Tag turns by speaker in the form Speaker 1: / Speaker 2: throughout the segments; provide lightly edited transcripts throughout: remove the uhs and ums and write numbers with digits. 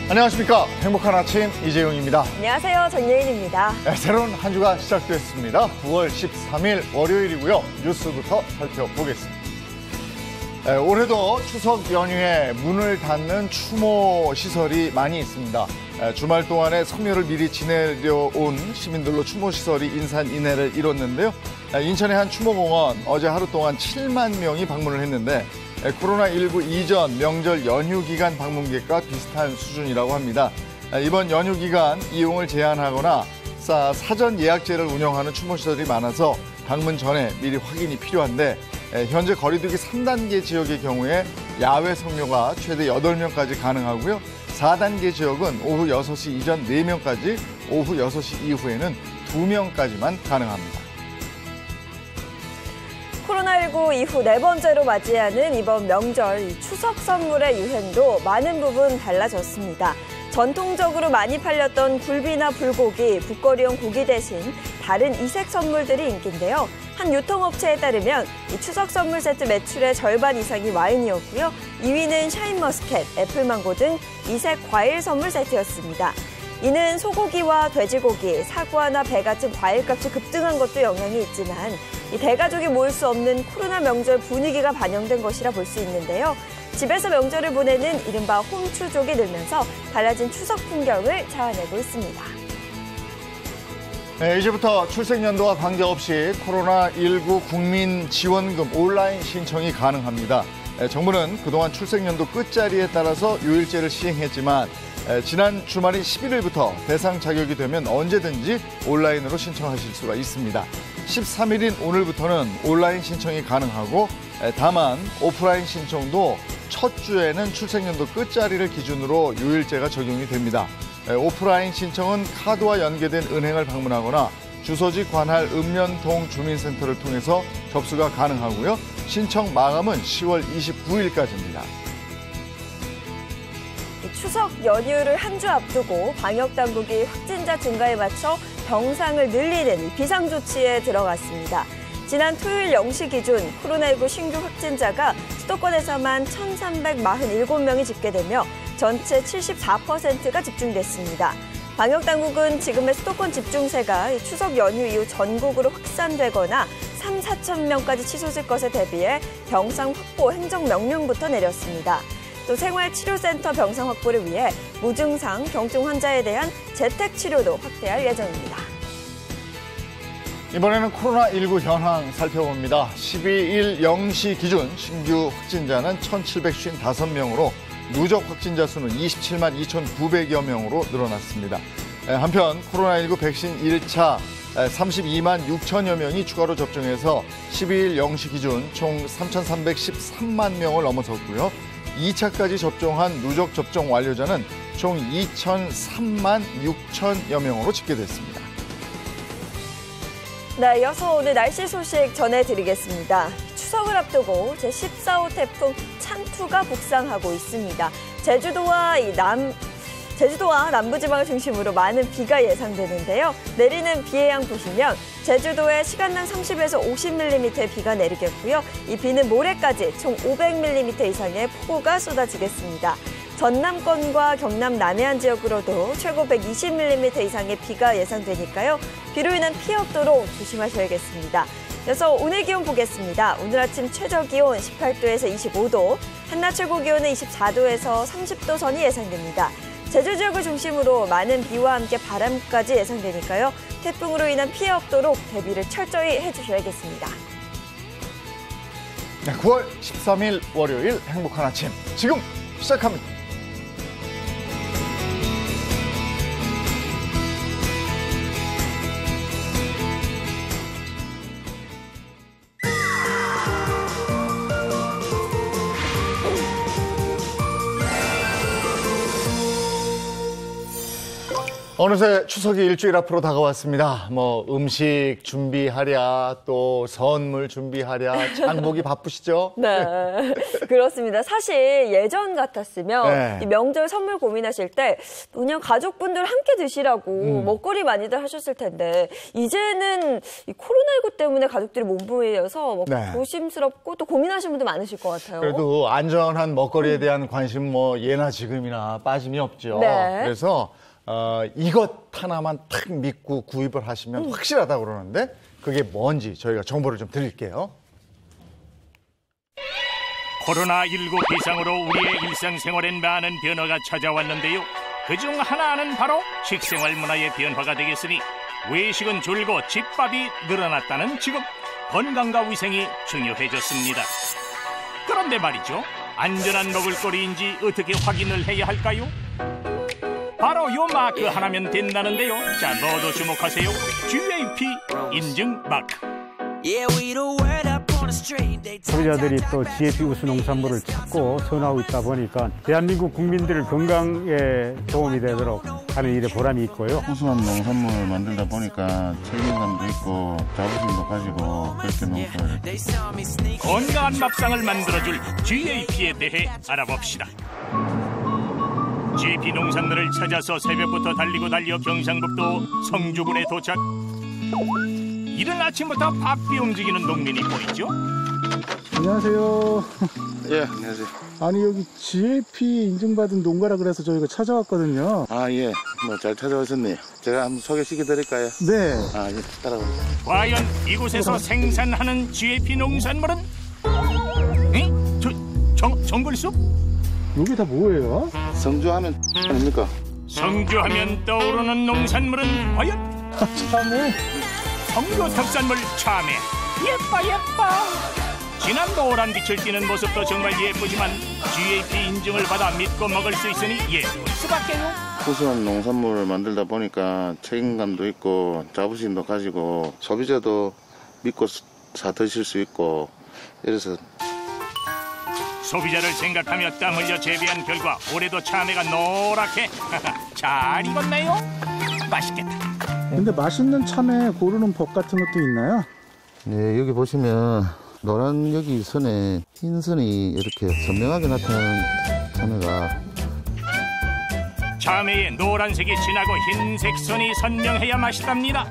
Speaker 1: 안녕하십니까. 행복한 아침 이재용입니다.
Speaker 2: 안녕하세요. 전예인입니다.
Speaker 1: 새로운 한 주가 시작됐습니다. 9월 13일 월요일이고요. 뉴스부터 살펴보겠습니다. 올해도 추석 연휴에 문을 닫는 추모 시설이 많이 있습니다. 주말 동안에 성묘를 미리 지내려 온 시민들로 추모 시설이 인산인해를 이뤘는데요. 인천의 한 추모공원 어제 하루 동안 7만 명이 방문을 했는데 코로나19 이전 명절 연휴 기간 방문객과 비슷한 수준이라고 합니다. 이번 연휴 기간 이용을 제한하거나 사전 예약제를 운영하는 추모시설이 많아서 방문 전에 미리 확인이 필요한데 현재 거리두기 3단계 지역의 경우에 야외 성묘가 최대 8명까지 가능하고요. 4단계 지역은 오후 6시 이전 4명까지, 오후 6시 이후에는 2명까지만 가능합니다.
Speaker 2: 코로나19 이후 네 번째로 맞이하는 이번 명절 추석 선물의 유행도 많은 부분 달라졌습니다. 전통적으로 많이 팔렸던 굴비나 불고기, 북거리용 고기 대신 다른 이색 선물들이 인기인데요. 한 유통업체에 따르면 이 추석 선물 세트 매출의 절반 이상이 와인이었고요. 2위는 샤인머스켓, 애플망고 등 이색 과일 선물 세트였습니다. 이는 소고기와 돼지고기, 사과나 배 같은 과일값이 급등한 것도 영향이 있지만 이 대가족이 모일 수 없는 코로나 명절 분위기가 반영된 것이라 볼 수 있는데요. 집에서 명절을 보내는 이른바 홈추족이 늘면서 달라진 추석 풍경을 자아내고 있습니다.
Speaker 1: 이제부터 출생연도와 관계없이 코로나19 국민지원금 온라인 신청이 가능합니다. 정부는 그동안 출생연도 끝자리에 따라서 요일제를 시행했지만 지난 주말인 11일부터 대상 자격이 되면 언제든지 온라인으로 신청하실 수가 있습니다. 13일인 오늘부터는 온라인 신청이 가능하고 다만 오프라인 신청도 첫 주에는 출생연도 끝자리를 기준으로 요일제가 적용이 됩니다. 오프라인 신청은 카드와 연계된 은행을 방문하거나 주소지 관할 읍면동 주민센터를 통해서 접수가 가능하고요. 신청 마감은 10월 29일까지입니다.
Speaker 2: 추석 연휴를 한 주 앞두고 방역당국이 확진자 증가에 맞춰 병상을 늘리는 비상조치에 들어갔습니다. 지난 토요일 0시 기준 코로나19 신규 확진자가 수도권에서만 1,347명이 집계되며 전체 74%가 집중됐습니다. 방역당국은 지금의 수도권 집중세가 추석 연휴 이후 전국으로 확산되거나 3, 4천 명까지 치솟을 것에 대비해 병상 확보 행정명령부터 내렸습니다. 또 생활치료센터 병상 확보를 위해 무증상, 경증 환자에 대한 재택치료도 확대할 예정입니다.
Speaker 1: 이번에는 코로나19 현황 살펴봅니다. 12일 0시 기준 신규 확진자는 1,755명으로 누적 확진자 수는 27만 2,900여 명으로 늘어났습니다. 한편 코로나19 백신 1차 32만 6천여 명이 추가로 접종해서 12일 0시 기준 총 3,313만 명을 넘어섰고요. 2차까지 접종한 누적 접종 완료자는 총 2,003만 6천여 명으로 집계됐습니다.
Speaker 2: 네, 이어서 오늘 날씨 소식 전해드리겠습니다. 추석을 앞두고 제14호 태풍 찬투가 북상하고 있습니다. 제주도와 남부지방을 중심으로 많은 비가 예상되는데요. 내리는 비의 양 보시면 제주도에 시간당 30에서 50mm의 비가 내리겠고요. 이 비는 모레까지 총 500mm 이상의 폭우가 쏟아지겠습니다. 전남권과 경남 남해안 지역으로도 최고 120mm 이상의 비가 예상되니까요. 비로 인한 피해 없도록 조심하셔야겠습니다. 이어서 오늘 기온 보겠습니다. 오늘 아침 최저 기온 18도에서 25도, 한낮 최고 기온은 24도에서 30도 선이 예상됩니다. 제주 지역을 중심으로 많은 비와 함께 바람까지 예상되니까요. 태풍으로 인한 피해 없도록 대비를 철저히 해주셔야겠습니다.
Speaker 1: 네, 9월 13일 월요일 행복한 아침 지금 시작합니다. 어느새 추석이 일주일 앞으로 다가왔습니다. 뭐 음식 준비하랴, 또 선물 준비하랴, 장보기 바쁘시죠?
Speaker 2: 네, 그렇습니다. 사실 예전 같았으면
Speaker 1: 네.
Speaker 2: 이 명절 선물 고민하실 때 그냥 가족분들 함께 드시라고 먹거리 많이들 하셨을 텐데 이제는 이 코로나19 때문에 가족들이 몸부림이어서 뭐
Speaker 1: 네.
Speaker 2: 조심스럽고 또 고민하시는 분들 많으실 것 같아요.
Speaker 1: 그래도 안전한 먹거리에 대한 관심 뭐 예나 지금이나 빠짐이 없죠.
Speaker 2: 네.
Speaker 1: 그래서 이것 하나만 탁 믿고 구입을 하시면 확실하다고 그러는데 그게 뭔지 저희가 정보를 좀 드릴게요.
Speaker 3: 코로나19 비상으로 우리의 일상생활엔 많은 변화가 찾아왔는데요. 그중 하나는 바로 식생활 문화의 변화가 되겠으니 외식은 줄고 집밥이 늘어났다는 지금 건강과 위생이 중요해졌습니다. 그런데 말이죠. 안전한 먹을거리인지 어떻게 확인을 해야 할까요? 바로 요 마크 하나면 된다는데요. 자, 모두 주목하세요. GAP 인증 마크.
Speaker 4: 소비자들이 또 GAP 우수 농산물을 찾고 선호하고 있다 보니까 대한민국 국민들 건강에 도움이 되도록 하는 일에 보람이 있고요.
Speaker 5: 우수한 농산물을 만들다 보니까 책임감도 있고 자부심도 가지고 그렇게 농사를
Speaker 3: 건강한 밥상을 만들어줄 GAP에 대해 알아봅시다. GAP 농산물을 찾아서 새벽부터 달리고 달려 경상북도 성주군에 도착. 이른 아침부터 바삐 움직이는 농민이 보이죠?
Speaker 4: 안녕하세요.
Speaker 5: 예, 안녕하세요.
Speaker 4: 아니 여기 GAP 인증받은 농가라 그래서 저희가 찾아왔거든요.
Speaker 5: 아, 예. 뭐 잘 찾아오셨네요. 제가 한번 소개시켜 드릴까요?
Speaker 4: 네.
Speaker 5: 아, 예. 따라가보세요.
Speaker 3: 과연 이곳에서 생산하는 GAP 농산물은? 응? 정글숲?
Speaker 4: 여기 다 뭐예요?
Speaker 5: 성주하면 아닙니까?
Speaker 3: 성주하면 떠오르는 농산물은 과연?
Speaker 4: 참을.
Speaker 3: 성주 특산물 참외. 예뻐. 진한 노란 빛을 띠는 모습도 정말 예쁘지만 GAP 인증을 받아 믿고 먹을 수 있으니 예쁠 수밖에요.
Speaker 5: 우수한 농산물을 만들다 보니까 책임감도 있고 자부심도 가지고 소비자도 믿고 사 드실 수 있고 이래서
Speaker 3: 소비자를 생각하며 땀 흘려 재배한 결과 올해도 참외가 노랗게 잘 익었네요. 맛있겠다.
Speaker 4: 근데 맛있는 참외 고르는 법 같은 것도 있나요?
Speaker 5: 네, 여기 보시면 노란 여기 선에 흰 선이 이렇게 선명하게 나타나는 참외가
Speaker 3: 참외의 노란색이 진하고 흰색 선이 선명해야 맛있답니다.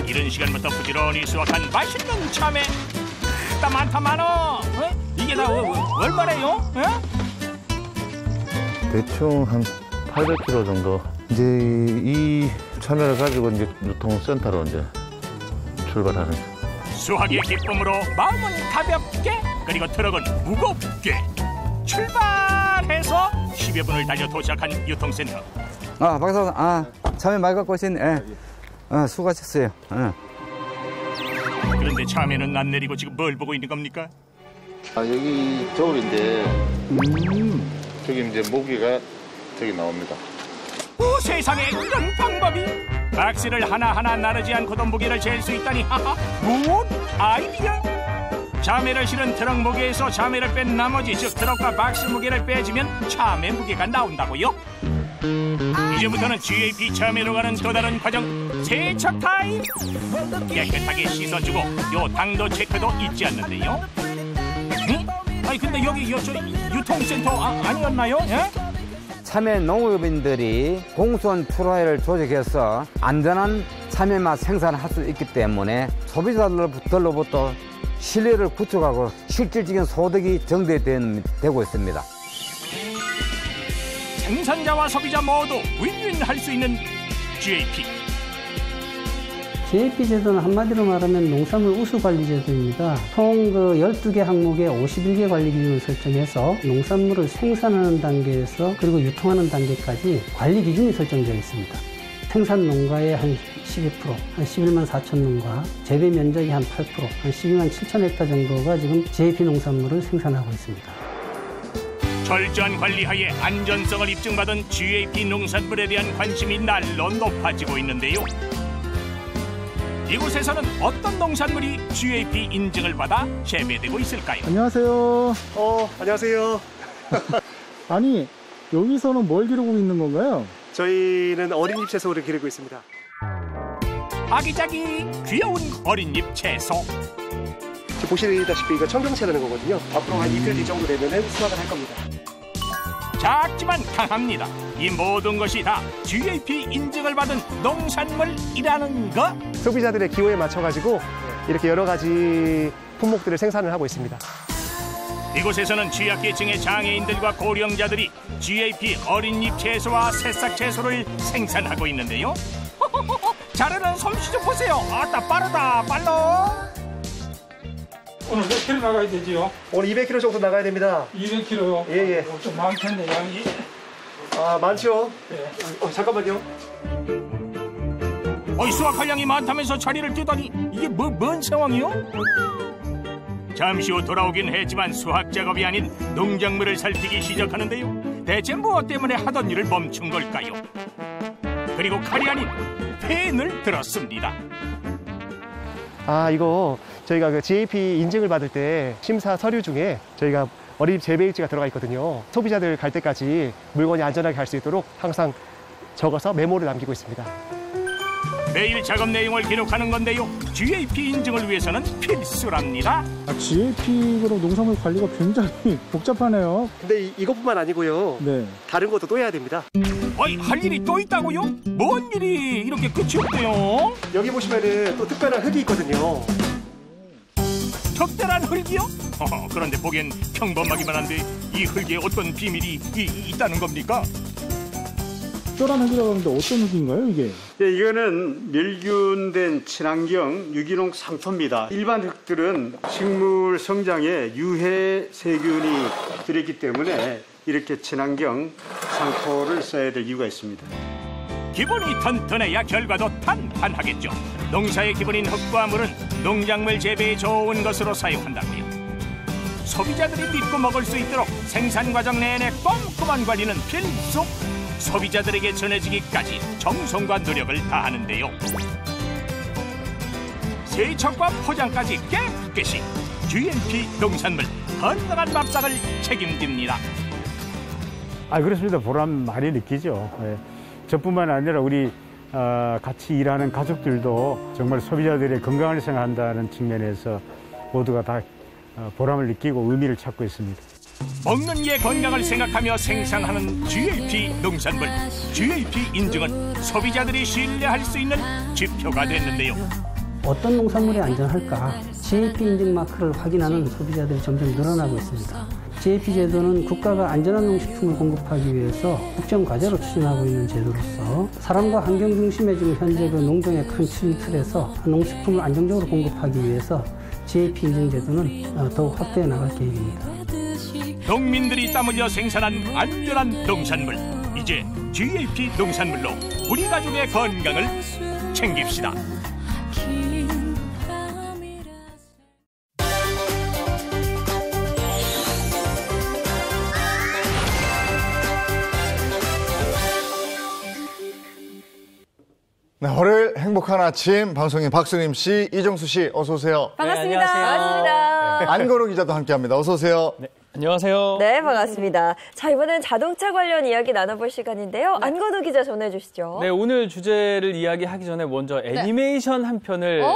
Speaker 3: 이른 시간부터 부지런히 수확한 맛있는 참외. 많다 많어. 이게 다 얼마래요?
Speaker 5: 대충 한 800kg 정도. 이제 이 참외를 가지고 이제 유통센터로 이제 출발하는 거예요.
Speaker 3: 수확의 기쁨으로 마음은 가볍게 그리고 트럭은 무겁게 출발해서 10여 분을 달려 도착한 유통센터.
Speaker 6: 박사님, 참외 많이 갖고 오신, 수고하셨어요.
Speaker 3: 그런데 참외는 안 내리고 지금 뭘 보고 있는 겁니까?
Speaker 5: 아, 여기 저울인데 저기 이제 모기가 저기 나옵니다.
Speaker 3: 오, 세상에 이런 방법이! 박스를 하나하나 나르지 않고도 무게를 잴 수 있다니 하하, 무엇 아이디어! 참외를 실은 트럭 무게에서 참외를 뺀 나머지 즉 트럭과 박스 무게를 빼주면 참외 무게가 나온다고요? 이제부터는 GAP 참외로 가는 또 다른 과정 세척 타임! 깨끗하게 씻어주고 요 당도 체크도 잊지 않는데요. 응? 아니 근데 여기 저 유통센터 아니었나요? 예?
Speaker 6: 참외 농업인들이 공수원 프로그램을 조직해서 안전한 참외맛 생산을 할 수 있기 때문에 소비자들로부터 신뢰를 구축하고 실질적인 소득이 증대되고 있습니다.
Speaker 3: 생산자와 소비자 모두 윈윈 할 수 있는 GAP.
Speaker 7: GAP 제도는 한마디로 말하면 농산물 우수 관리 제도입니다. 총 12개 항목에 51개 관리 기준을 설정해서 농산물을 생산하는 단계에서 그리고 유통하는 단계까지 관리 기준이 설정되어 있습니다. 생산 농가의 한 12%, 한 11만 4천 농가, 재배 면적이 한 8%, 한 12만 7천 헥타 정도가 지금 GAP 농산물을 생산하고 있습니다.
Speaker 3: 철저한 관리하에 안전성을 입증받은 GAP 농산물에 대한 관심이 날로 높아지고 있는데요. 이곳에서는 어떤 농산물이 GAP 인증을 받아 재배되고 있을까요?
Speaker 4: 안녕하세요.
Speaker 1: 안녕하세요.
Speaker 4: 아니 여기서는 뭘 기르고 있는 건가요?
Speaker 8: 저희는 어린잎 채소를 기르고 있습니다.
Speaker 3: 아기자기 귀여운 어린잎 채소.
Speaker 8: 지금 보시다시피 이거 청경채라는 거거든요. 앞으로 한 이틀 뒤 정도 되면은 수확을 할 겁니다.
Speaker 3: 작지만 강합니다. 이 모든 것이 다 GAP 인증을 받은 농산물이라는 것.
Speaker 8: 소비자들의 기호에 맞춰가지고 이렇게 여러 가지 품목들을 생산을 하고 있습니다.
Speaker 3: 이곳에서는 취약계층의 장애인들과 고령자들이 GAP 어린잎 채소와 새싹 채소를 생산하고 있는데요. 자르는 솜씨 좀 보세요. 아따 빠르다 빨라.
Speaker 9: 오늘 몇 킬로 나가야 되지요?
Speaker 8: 오늘 200kg 정도 나가야 됩니다.
Speaker 9: 200kg요?
Speaker 8: 예.
Speaker 9: 좀 많겠네, 양이.
Speaker 8: 아, 많죠?
Speaker 9: 예.
Speaker 8: 잠깐만요.
Speaker 3: 수확할 양이 많다면서 자리를 뜨다니 이게 뭔 상황이요? 잠시 후 돌아오긴 했지만 수확 작업이 아닌 농작물을 살피기 시작하는데요. 대체 무엇 때문에 하던 일을 멈춘 걸까요? 그리고 칼이 아닌 펜을 들었습니다.
Speaker 8: 아, 이거 저희가 그 GAP 인증을 받을 때 심사 서류 중에 저희가 어린잎 재배일지가 들어가 있거든요. 소비자들 갈 때까지 물건이 안전하게 갈 수 있도록 항상 적어서 메모를 남기고 있습니다.
Speaker 3: 매일 작업 내용을 기록하는 건데요. GAP 인증을 위해서는 필수랍니다.
Speaker 10: GAP 그럼 농산물 관리가 굉장히 복잡하네요.
Speaker 8: 근데 이것뿐만 아니고요.
Speaker 10: 네.
Speaker 8: 다른 것도 또 해야 됩니다.
Speaker 3: 할 일이 또 있다고요? 뭔 일이 이렇게 끝이 없대요?
Speaker 8: 여기 보시면은 또 특별한 흙이 있거든요.
Speaker 3: 특별한 흙이요? 그런데 보기엔 평범하기만 한데 이 흙에 어떤 비밀이 있다는 겁니까?
Speaker 10: 특별한 흙이라고 하는데 어떤 흙인가요, 이게?
Speaker 4: 네, 이거는 멸균된 친환경 유기농 상토입니다. 일반 흙들은 식물 성장에 유해 세균이 들어있기 때문에 이렇게 친환경 상토를 써야 될 이유가 있습니다.
Speaker 3: 기본이 튼튼해야 결과도 탄탄하겠죠. 농사의 기본인 흙과 물은 농작물 재배에 좋은 것으로 사용한다고요. 소비자들이 믿고 먹을 수 있도록 생산 과정 내내 꼼꼼한 관리는 필수. 소비자들에게 전해지기까지 정성과 노력을 다하는데요. 세척과 포장까지 깨끗이 GAP 농산물 건강한 밥상을 책임집니다.
Speaker 4: 그렇습니다. 보람 많이 느끼죠. 네. 저뿐만 아니라 우리 같이 일하는 가족들도 정말 소비자들의 건강을 생각한다는 측면에서 모두가 다 보람을 느끼고 의미를 찾고 있습니다.
Speaker 3: 먹는 이의 건강을 생각하며 생산하는 GAP 농산물, GAP 인증은 소비자들이 신뢰할 수 있는 지표가 됐는데요.
Speaker 7: 어떤 농산물이 안전할까? GAP 인증 마크를 확인하는 소비자들이 점점 늘어나고 있습니다. GAP 제도는 국가가 안전한 농식품을 공급하기 위해서 국정과제로 추진하고 있는 제도로서 사람과 환경 중심의 지금 현재 그 농정의 큰 틀에서 농식품을 안정적으로 공급하기 위해서 GAP 인증 제도는 더욱 확대해 나갈 계획입니다.
Speaker 3: 농민들이 땀 흘려 생산한 안전한 농산물, 이제 GAP 농산물로 우리 가족의 건강을 챙깁시다.
Speaker 1: 네, 월요일 행복한 아침 방송인 박수림 씨, 이정수 씨 어서 오세요.
Speaker 2: 반갑습니다.
Speaker 11: 네,
Speaker 2: 반갑습니다.
Speaker 1: 안건우 기자도 함께합니다. 어서 오세요.
Speaker 11: 네, 안녕하세요.
Speaker 2: 네, 반갑습니다. 자, 이번엔 자동차 관련 이야기 나눠볼 시간인데요.
Speaker 11: 네.
Speaker 2: 안건우 기자 전해주시죠.
Speaker 11: 네, 오늘 주제를 이야기하기 전에 먼저 애니메이션 한 편을
Speaker 2: 좋아,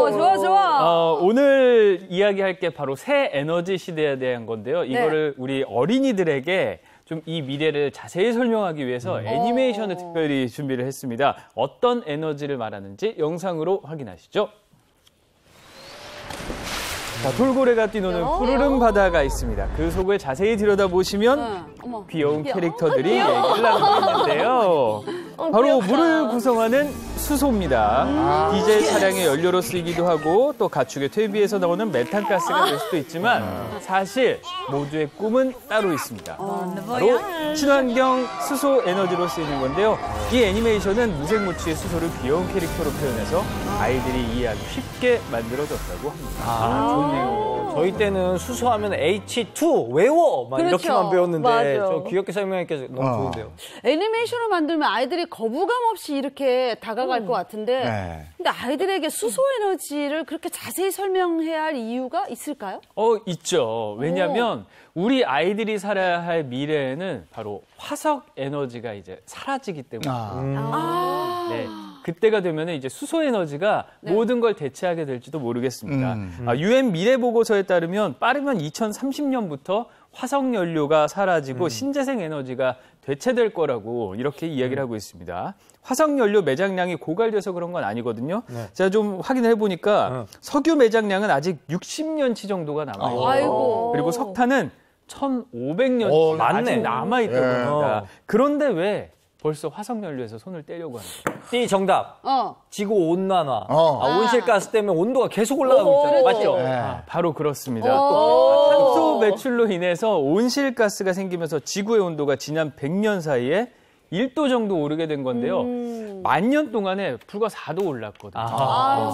Speaker 11: 보여드릴게요.
Speaker 2: 좋아.
Speaker 11: 오늘 이야기할 게 바로 새 에너지 시대에 대한 건데요. 이거를 우리 어린이들에게 좀 이 미래를 자세히 설명하기 위해서 애니메이션을 특별히 준비를 했습니다. 어떤 에너지를 말하는지 영상으로 확인하시죠. 자, 돌고래가 뛰노는 푸르른 바다가 있습니다. 그 속을 자세히 들여다보시면 귀여운 캐릭터들이 얘기를 나누고 있는데요. 바로 물을 구성하는 수소입니다. 디젤 차량의 연료로 쓰이기도 하고 또 가축의 퇴비에서 나오는 메탄가스가 될 수도 있지만 사실 모두의 꿈은 따로 있습니다. 바로 친환경 수소 에너지로 쓰이는 건데요. 이 애니메이션은 무색무취의 수소를 귀여운 캐릭터로 표현해서 아이들이 이해하기 쉽게 만들어졌다고 합니다.
Speaker 12: 좋네요. 저희 때는 수소하면 H2 외워 막
Speaker 13: 그렇죠.
Speaker 12: 이렇게만 배웠는데
Speaker 13: 맞아.
Speaker 12: 저 귀엽게 설명하니까 너무 좋은데요.
Speaker 13: 애니메이션을 만들면 아이들이 거부감 없이 이렇게 다가갈 들어갈 것 같은데
Speaker 1: 네.
Speaker 13: 근데 아이들에게 수소 에너지를 그렇게 자세히 설명해야 할 이유가 있을까요?
Speaker 11: 있죠. 왜냐하면 우리 아이들이 살아야 할 미래에는 바로 화석 에너지가 이제 사라지기 때문입니다. 네. 그때가 되면 이제 수소 에너지가 모든 걸 대체하게 될지도 모르겠습니다. UN 미래 보고서에 따르면 빠르면 2030년부터 화석 연료가 사라지고 신재생 에너지가 대체될 거라고 이렇게 이야기를 하고 있습니다. 화석 연료 매장량이 고갈돼서 그런 건 아니거든요. 제가 좀 확인해 보니까 석유 매장량은 아직 60년치 정도가 남아 있고 그리고 석탄은 1,500년치 아직 남아 있다고 합니다. 그런데 왜 벌써 화석연료에서 손을 떼려고 하는 거예요?
Speaker 12: 띠 정답. 지구 온난화. 온실가스 때문에 온도가 계속 올라가고 있잖아요. 맞죠?
Speaker 11: 바로 그렇습니다. 탄소 배출로 인해서 온실가스가 생기면서 지구의 온도가 지난 100년 사이에 1도 정도 오르게 된 건데요. 10,000년 동안에 불과 4도 올랐거든요.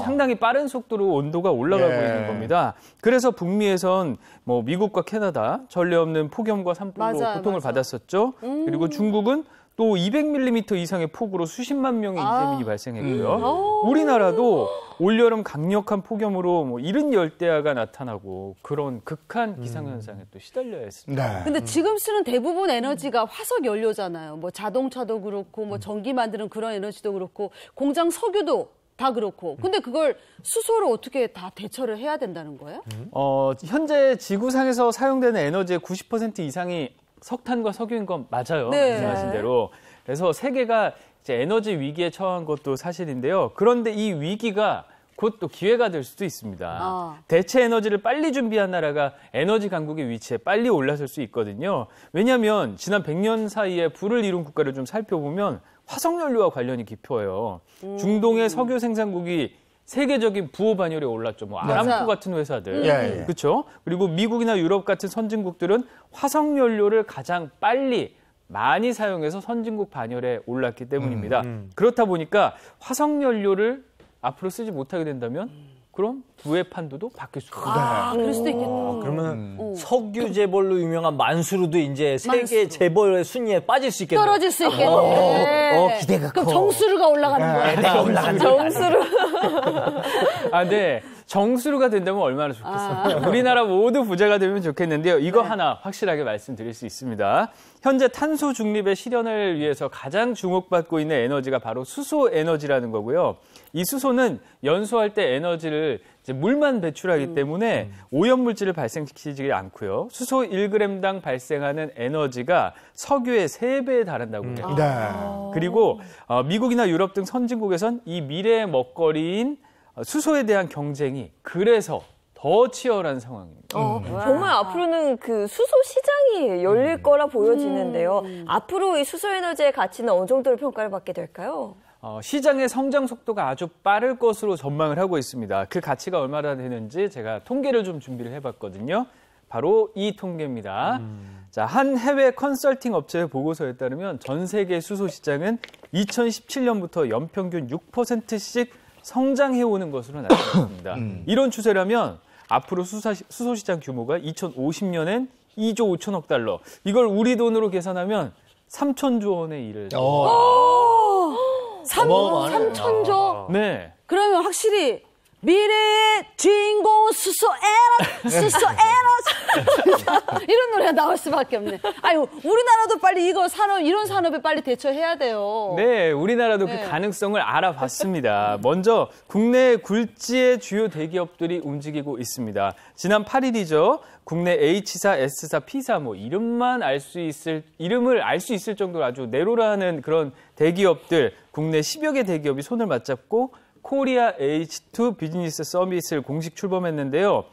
Speaker 11: 상당히 빠른 속도로 온도가 올라가고 있는 겁니다. 그래서 북미에선 뭐 미국과 캐나다 전례 없는 폭염과 산불로 고통을 받았었죠. 그리고 중국은 또 200mm 이상의 폭우로 수십만 명의 이재민이 발생했고요. 우리나라도 올여름 강력한 폭염으로 뭐 이른 열대야가 나타나고 그런 극한 기상현상에 또 시달려야 했습니다.
Speaker 13: 근데 지금 쓰는 대부분 에너지가 화석 연료잖아요. 뭐 자동차도 그렇고 뭐 전기 만드는 그런 에너지도 그렇고 공장 석유도 다 그렇고. 근데 그걸 수소로 어떻게 다 대처를 해야 된다는 거예요?
Speaker 11: 현재 지구상에서 사용되는 에너지의 90% 이상이 석탄과 석유인 건 맞아요. 말씀하신 대로. 그래서 세계가 이제 에너지 위기에 처한 것도 사실인데요. 그런데 이 위기가 곧 또 기회가 될 수도 있습니다. 대체 에너지를 빨리 준비한 나라가 에너지 강국의 위치에 빨리 올라설 수 있거든요. 왜냐하면 지난 100년 사이에 부를 이룬 국가를 좀 살펴보면 화석연료와 관련이 깊어요. 중동의 석유 생산국이 세계적인 부호 반열에 올랐죠. 뭐 아람코 같은 회사들, 그렇죠. 그리고 미국이나 유럽 같은 선진국들은 화석 연료를 가장 빨리 많이 사용해서 선진국 반열에 올랐기 때문입니다. 그렇다 보니까 화석 연료를 앞으로 쓰지 못하게 된다면 그럼 부의 판도도 바뀔 수 있습니다.
Speaker 13: 그럴 수도 있겠다.
Speaker 12: 그러면 석유 재벌로 유명한 만수르도 이제 세계 재벌의 순위에 빠질 수 있겠네요.
Speaker 13: 떨어질 수 있겠네.
Speaker 12: 기대가 커.
Speaker 13: 그럼 정수르가 올라가는 거야.
Speaker 12: 내가 올라간다.
Speaker 13: 정수르.
Speaker 11: 네. 정수로가 된다면 얼마나 좋겠어요. 우리나라 모두 부자가 되면 좋겠는데요. 이거 하나 확실하게 말씀드릴 수 있습니다. 현재 탄소 중립의 실현을 위해서 가장 주목받고 있는 에너지가 바로 수소 에너지라는 거고요. 이 수소는 연소할 때 에너지를 이제 물만 배출하기 때문에 오염물질을 발생시키지 않고요. 수소 1g당 발생하는 에너지가 석유의 3배에 달한다고 해요. 그리고 미국이나 유럽 등 선진국에선 이 미래의 먹거리인 수소에 대한 경쟁이 그래서 더 치열한 상황입니다.
Speaker 2: 정말 앞으로는 그 수소 시장이 열릴 거라 보여지는데요. 앞으로 이 수소 에너지의 가치는 어느 정도로 평가를 받게 될까요?
Speaker 11: 시장의 성장 속도가 아주 빠를 것으로 전망을 하고 있습니다. 그 가치가 얼마나 되는지 제가 통계를 좀 준비를 해봤거든요. 바로 이 통계입니다. 자, 한 해외 컨설팅 업체의 보고서에 따르면 전 세계 수소 시장은 2017년부터 연평균 6%씩 성장해오는 것으로 나타났습니다. 이런 추세라면 앞으로 수소 시장 규모가 2050년엔 2조 5천억 달러. 이걸 우리 돈으로 계산하면 3천조 원에 이를.
Speaker 13: 3천조?
Speaker 11: 네.
Speaker 13: 그러면 확실히 미래의 주인공 수소 에너지 이런 노래가 나올 수밖에 없네. 아유, 우리나라도 빨리 이거 산업, 이런 산업에 빨리 대처해야 돼요.
Speaker 11: 네, 우리나라도 그 가능성을 알아봤습니다. 먼저 국내 굴지의 주요 대기업들이 움직이고 있습니다. 지난 8일이죠. 국내 H사, S사, P사 뭐 이름을 알 수 있을 정도로 아주 내로라는 그런 대기업들, 국내 10여 개 대기업이 손을 맞잡고 코리아 H2 비즈니스 서밋을 공식 출범했는데요.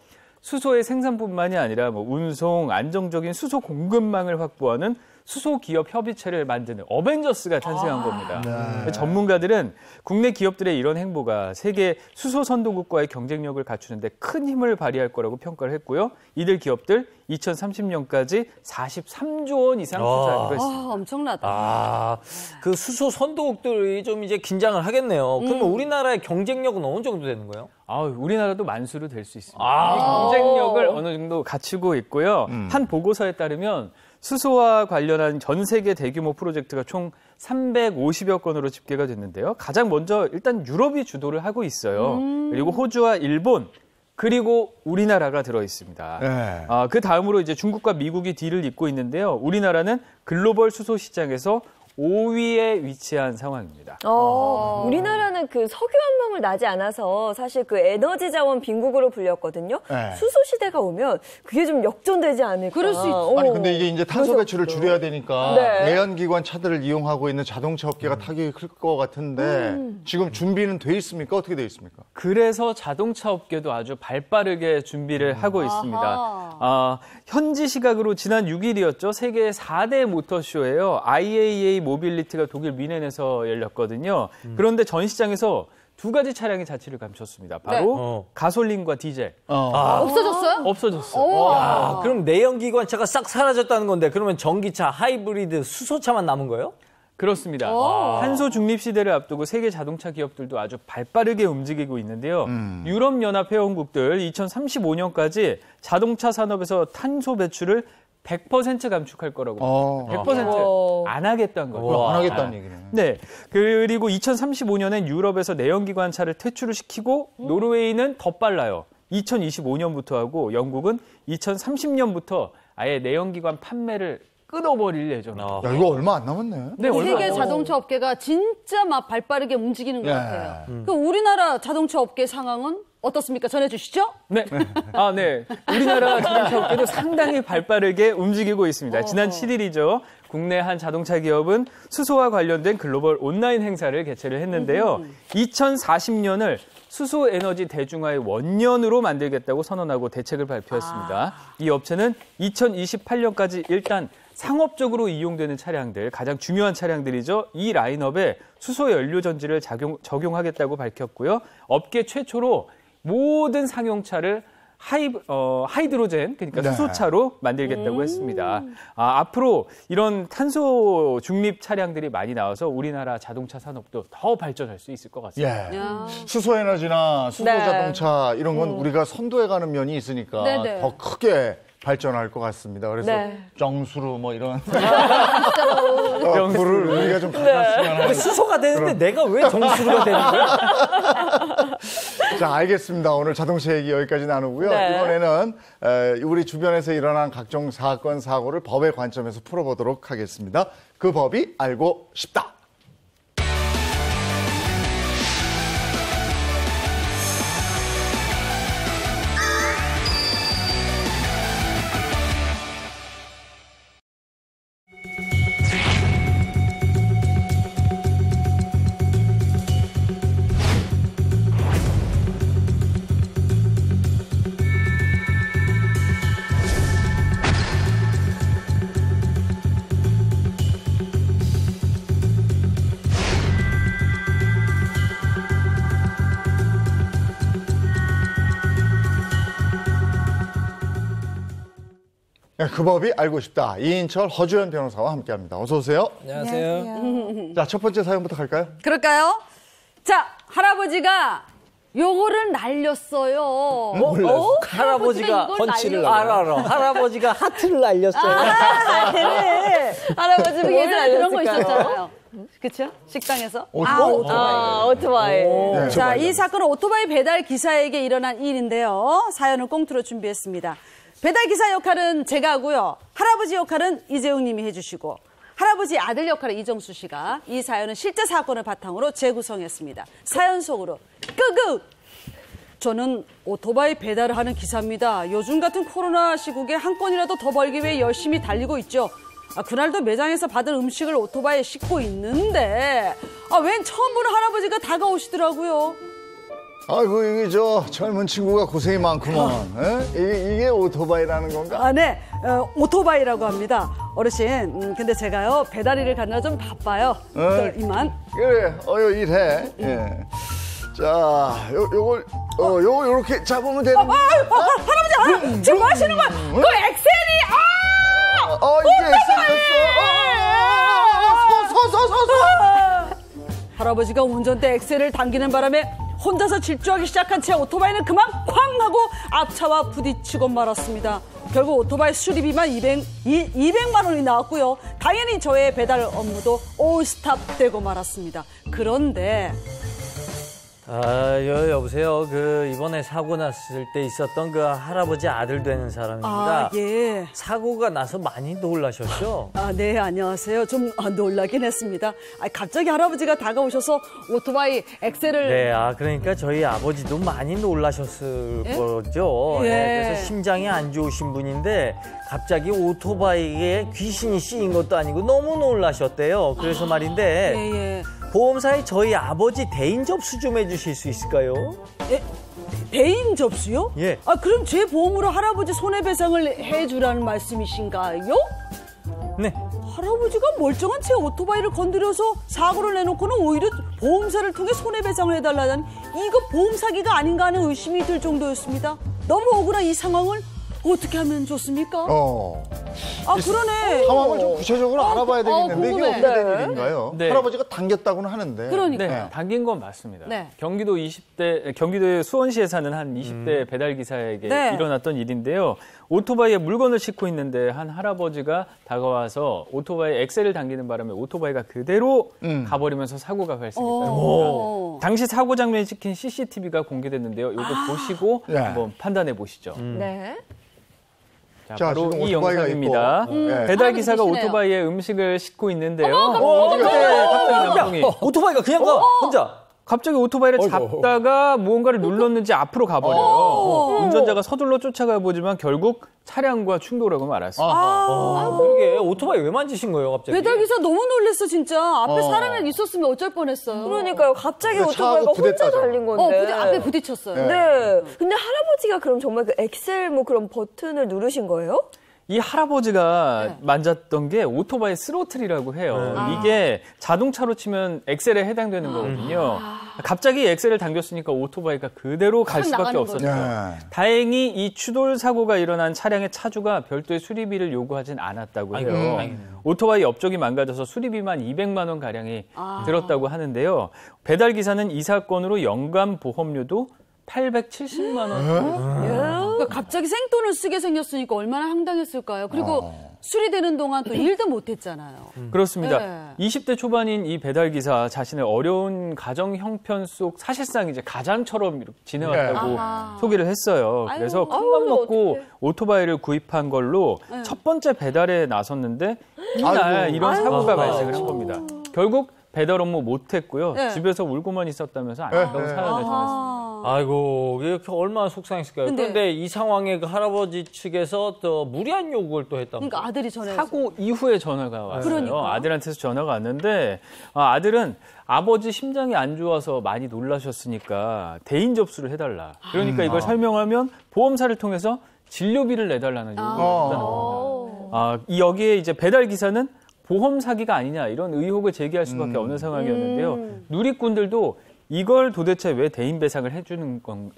Speaker 11: 수소의 생산뿐만이 아니라 뭐 운송, 안정적인 수소 공급망을 확보하는 수소 기업 협의체를 만드는 어벤져스가 탄생한 겁니다. 전문가들은 국내 기업들의 이런 행보가 세계 수소 선도국과의 경쟁력을 갖추는 데 큰 힘을 발휘할 거라고 평가를 했고요. 이들 기업들 2030년까지 43조 원 이상 투자하기로 했습니다.
Speaker 13: 엄청나다.
Speaker 12: 그 수소 선도국들이 좀 이제 긴장을 하겠네요. 그러면 우리나라의 경쟁력은 어느 정도 되는 거예요?
Speaker 11: 우리나라도 만수로 될 수 있습니다. 경쟁력을 어느 정도 갖추고 있고요. 한 보고서에 따르면 수소와 관련한 전 세계 대규모 프로젝트가 총 350여 건으로 집계가 됐는데요. 가장 먼저 일단 유럽이 주도를 하고 있어요. 그리고 호주와 일본, 그리고 우리나라가 들어 있습니다.
Speaker 1: 네.
Speaker 11: 그 다음으로 이제 중국과 미국이 뒤를 잇고 있는데요. 우리나라는 글로벌 수소 시장에서 5위에 위치한 상황입니다.
Speaker 2: 우리나라는 그 석유 한 방울 나지 않아서 사실 그 에너지 자원 빈국으로 불렸거든요.
Speaker 1: 네.
Speaker 2: 수소 시대가 오면 그게 좀 역전되지 않을까.
Speaker 13: 그럴 수 있죠.
Speaker 1: 아니 근데 이게 이제 탄소 배출을 줄여야 되니까
Speaker 2: 네.
Speaker 1: 내연기관 차들을 이용하고 있는 자동차 업계가 타격이 클 것 같은데 지금 준비는 돼 있습니까? 어떻게 돼 있습니까?
Speaker 11: 그래서 자동차 업계도 아주 발빠르게 준비를 하고 있습니다. 현지 시각으로 지난 6일이었죠. 세계 4대 모터쇼예요. IAA 모빌리티가 독일 뮌헨에서 열렸거든요. 그런데 전 시장에서 두 가지 차량이 자취를 감췄습니다. 바로 가솔린과 디젤.
Speaker 13: 없어졌어요?
Speaker 11: 없어졌어요.
Speaker 12: 그럼 내연기관차가 싹 사라졌다는 건데 그러면 전기차, 하이브리드, 수소차만 남은 거예요?
Speaker 11: 그렇습니다. 탄소 중립 시대를 앞두고 세계 자동차 기업들도 아주 발빠르게 움직이고 있는데요. 유럽연합 회원국들 2035년까지 자동차 산업에서 탄소 배출을 100% 감축할 거라고. 100% 안 하겠다는 거죠.
Speaker 1: 안 하겠다는 얘기네.
Speaker 11: 네. 그리고 2035년엔 유럽에서 내연기관차를 퇴출을 시키고 노르웨이는 더 빨라요. 2025년부터 하고 영국은 2030년부터 아예 내연기관 판매를 끊어버릴 예정입니다.
Speaker 1: 야, 이거 얼마 안 남았네.
Speaker 11: 네,
Speaker 13: 세계 자동차 업계가 진짜 막 발빠르게 움직이는 것 같아요. 그럼 우리나라 자동차 업계 상황은 어떻습니까? 전해주시죠.
Speaker 11: 네. 네. 우리나라 자동차 업계도 상당히 발빠르게 움직이고 있습니다. 지난 7일이죠. 국내 한 자동차 기업은 수소와 관련된 글로벌 온라인 행사를 개최를 했는데요. 2040년을 수소 에너지 대중화의 원년으로 만들겠다고 선언하고 대책을 발표했습니다. 이 업체는 2028년까지 일단 상업적으로 이용되는 차량들, 가장 중요한 차량들이죠. 이 라인업에 수소 연료 전지를 적용하겠다고 밝혔고요. 업계 최초로 모든 상용차를 하이드로젠, 그러니까 수소차로 만들겠다고 했습니다. 앞으로 이런 탄소 중립 차량들이 많이 나와서 우리나라 자동차 산업도 더 발전할 수 있을 것 같습니다.
Speaker 1: 수소 에너지나 수소 자동차 이런 건 우리가 선도해가는 면이 있으니까 더 크게 발전할 것 같습니다. 그래서 정수로 뭐 이런 불을 우리가 좀 가졌으면 하는.
Speaker 12: 수소가 되는데 내가 왜 정수가 되는 거야?
Speaker 1: 자, 알겠습니다. 오늘 자동차 얘기 여기까지 나누고요. 이번에는 우리 주변에서 일어난 각종 사건, 사고를 법의 관점에서 풀어보도록 하겠습니다. 그 법이 알고 싶다. 그 법이 알고 싶다. 이인철, 허주연 변호사와 함께합니다. 어서 오세요.
Speaker 12: 안녕하세요.
Speaker 1: 자, 첫 번째 사연부터 갈까요?
Speaker 13: 그럴까요? 자, 할아버지가 요거를 날렸어요.
Speaker 12: 할아버지가 펀치를 알아. 할아버지가 하트를 날렸어요.
Speaker 2: 그래. 할아버지는
Speaker 13: 예전에 그런 거 있었잖아요. 그렇죠? 식당에서.
Speaker 2: 오토바이.
Speaker 13: 자, 이 사건은 오토바이 배달 기사에게 일어난 일인데요. 사연을 꽁트로 준비했습니다. 배달 기사 역할은 제가 하고요. 할아버지 역할은 이재용 님이 해주시고 할아버지 아들 역할은 이정수 씨가 이 사연은 실제 사건을 바탕으로 재구성했습니다. 사연 속으로 끄끄! 저는 오토바이 배달을 하는 기사입니다. 요즘 같은 코로나 시국에 한 건이라도 더 벌기 위해 열심히 달리고 있죠. 그날도 매장에서 받은 음식을 오토바이에 싣고 있는데 웬 처음 보는 할아버지가 다가오시더라고요.
Speaker 1: 아이고, 이게 젊은 친구가 고생이 많구먼. 이게 오토바이라는 건가?
Speaker 13: 네. 오토바이라고 합니다. 어르신, 근데 제가요, 배달일을 가느라 좀 바빠요. 이만.
Speaker 1: 그래, 일해. 예. 자, 요걸 요렇게 잡으면 되는 거야.
Speaker 13: 할아버지, 지금 뭐 하시는 거야? 그 엑셀이,
Speaker 1: 이게 엑셀이었어. 서.
Speaker 13: 할아버지가 운전대 엑셀을 당기는 바람에 혼자서 질주하기 시작한 채 오토바이는 그만 쾅 하고 앞차와 부딪히고 말았습니다. 결국 오토바이 수리비만 200만 원이 나왔고요. 당연히 저의 배달 업무도 올스탑 되고 말았습니다. 그런데
Speaker 12: 여보세요. 이번에 사고 났을 때 있었던 그 할아버지 아들 되는 사람입니다.
Speaker 13: 예.
Speaker 12: 사고가 나서 많이 놀라셨죠?
Speaker 13: 네, 안녕하세요. 좀 놀라긴 했습니다. 갑자기 할아버지가 다가오셔서 오토바이 엑셀을.
Speaker 12: 네, 그러니까 저희 아버지도 많이 놀라셨을 거죠.
Speaker 13: 예.
Speaker 12: 그래서 심장이 안 좋으신 분인데 갑자기 오토바이에 귀신이 씌인 것도 아니고 너무 놀라셨대요. 그래서 말인데.
Speaker 13: 예.
Speaker 12: 보험사에 저희 아버지 대인 접수 좀 해주실 수 있을까요?
Speaker 13: 대인 접수요?
Speaker 12: 예.
Speaker 13: 그럼 제 보험으로 할아버지 손해배상을 해주라는 말씀이신가요?
Speaker 12: 네.
Speaker 13: 할아버지가 멀쩡한 제 오토바이를 건드려서 사고를 내놓고는 오히려 보험사를 통해 손해배상을 해달라는 이거 보험 사기가 아닌가 하는 의심이 들 정도였습니다. 너무 억울한 이 상황을 어떻게 하면 좋습니까? 그러네.
Speaker 1: 상황을 좀 구체적으로 알아봐야 되겠는데 이게 어떻게 된 일인가요?
Speaker 11: 네.
Speaker 1: 할아버지가 당겼다고는 하는데.
Speaker 13: 그러니까.
Speaker 11: 네, 당긴 건 맞습니다.
Speaker 13: 네.
Speaker 11: 경기도의 수원시에 사는 한 20대 배달 기사에게
Speaker 13: 네.
Speaker 11: 일어났던 일인데요. 오토바이에 물건을 싣고 있는데 한 할아버지가 다가와서 오토바이 엑셀을 당기는 바람에 오토바이가 그대로 가버리면서 사고가 발생했다는 겁니다. 당시 사고 장면이 찍힌 CCTV가 공개됐는데요. 이거 보시고 한번 판단해 보시죠.
Speaker 2: 네.
Speaker 11: 자, 바로 이 영상입니다.
Speaker 1: 네.
Speaker 11: 배달 기사가 오토바이에 음식을 싣고 있는데요. 갑자기 남성이
Speaker 12: 오토바이가 그냥 가 혼자.
Speaker 11: 갑자기 오토바이를 잡다가 무언가를 눌렀는지 앞으로 가버려요. 운전자가 서둘러 쫓아가 보지만 결국 차량과 충돌하고 말았습니다.
Speaker 12: 그러게 오토바이 왜 만지신 거예요, 갑자기?
Speaker 13: 배달기사 너무 놀랐어, 진짜. 앞에 사람이 있었으면 어쩔 뻔했어요.
Speaker 2: 그러니까요. 갑자기 오토바이가 혼자 달린 건데.
Speaker 13: 앞에 부딪혔어요.
Speaker 2: 네. 근데 할아버지가 그럼 정말 그 엑셀 그런 버튼을 누르신 거예요?
Speaker 11: 이 할아버지가 만졌던 게 오토바이 스로틀이라고 해요. 이게 자동차로 치면 엑셀에 해당되는 거거든요. 갑자기 엑셀을 당겼으니까 오토바이가 그대로 갈 수밖에 없었죠. 다행히 이 추돌 사고가 일어난 차량의 차주가 별도의 수리비를 요구하진 않았다고 해요. 오토바이 옆쪽이 망가져서 수리비만 200만 원 가량이 들었다고 하는데요. 배달 기사는 이 사건으로 연간 보험료도 870만 원.
Speaker 13: 그러니까 갑자기 생돈을 쓰게 생겼으니까 얼마나 황당했을까요? 그리고 수리되는 동안 또 일도 못했잖아요.
Speaker 11: 그렇습니다.
Speaker 13: 네.
Speaker 11: 20대 초반인 이 배달 기사 자신의 어려운 가정 형편 속 사실상 이제 가장처럼 이렇게 지내왔다고 소개를 했어요. 그래서 큰 맘 먹고 오토바이를 구입한 걸로 첫 번째 배달에 나섰는데 이날 이런 사고가 발생을 한 겁니다. 결국 배달 업무 못했고요. 집에서 울고만 있었다면서 안타까운 사연을 전했습니다.
Speaker 12: 아이고, 이게 얼마나 속상했을까요? 그런데 이 상황에 그 할아버지 측에서 또 무리한 요구를 또 했다면서요.
Speaker 13: 그러니까 아들이 전화해서.
Speaker 11: 사고 이후에 전화가 왔어요.
Speaker 13: 그러니까.
Speaker 11: 아들한테서 전화가 왔는데 아들은 아버지 심장이 안 좋아서 많이 놀라셨으니까 대인 접수를 해달라. 그러니까 이걸 설명하면 보험사를 통해서 진료비를 내달라는 요구를 했다는 겁니다. 여기에 이제 배달 기사는 보험 사기가 아니냐 이런 의혹을 제기할 수밖에 없는 상황이었는데요. 누리꾼들도 이걸 도대체 왜 대인 배상을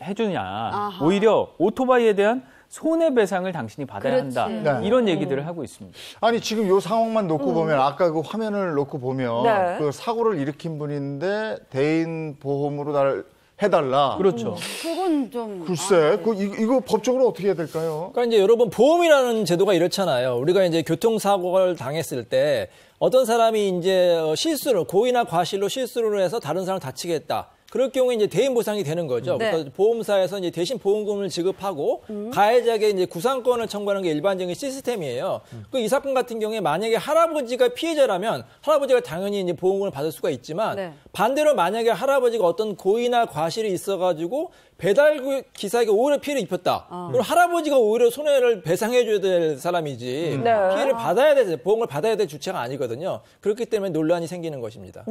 Speaker 11: 해주냐. 오히려 오토바이에 대한 손해배상을 당신이 받아야 한다. 이런 얘기들을 하고 있습니다.
Speaker 1: 아니 지금 이 상황만 놓고 보면 아까 그 화면을 놓고 보면 그 사고를 일으킨 분인데 대인 보험으로 날 해달라.
Speaker 11: 그렇죠.
Speaker 13: 그건 좀.
Speaker 1: 글쎄, 이거 법적으로 어떻게 해야 될까요?
Speaker 12: 그러니까 이제 여러분 보험이라는 제도가 이렇잖아요. 우리가 이제 교통사고를 당했을 때 어떤 사람이 이제 실수로 고의나 과실로 실수를 해서 다른 사람을 다치게 했다. 그럴 경우에 이제 대인 보상이 되는 거죠. 그래서 보험사에서 이제 대신 보험금을 지급하고 가해자에게 이제 구상권을 청구하는 게 일반적인 시스템이에요. 그 이 사건 같은 경우에 만약에 할아버지가 피해자라면 할아버지가 당연히 이제 보험금을 받을 수가 있지만 반대로 만약에 할아버지가 어떤 고의나 과실이 있어가지고 배달 기사에게 오히려 피해를 입혔다. 그럼 할아버지가 오히려 손해를 배상해줘야 될 사람이지 피해를 받아야 될 보험을 받아야 될 주체가 아니거든요. 그렇기 때문에 논란이 생기는 것입니다.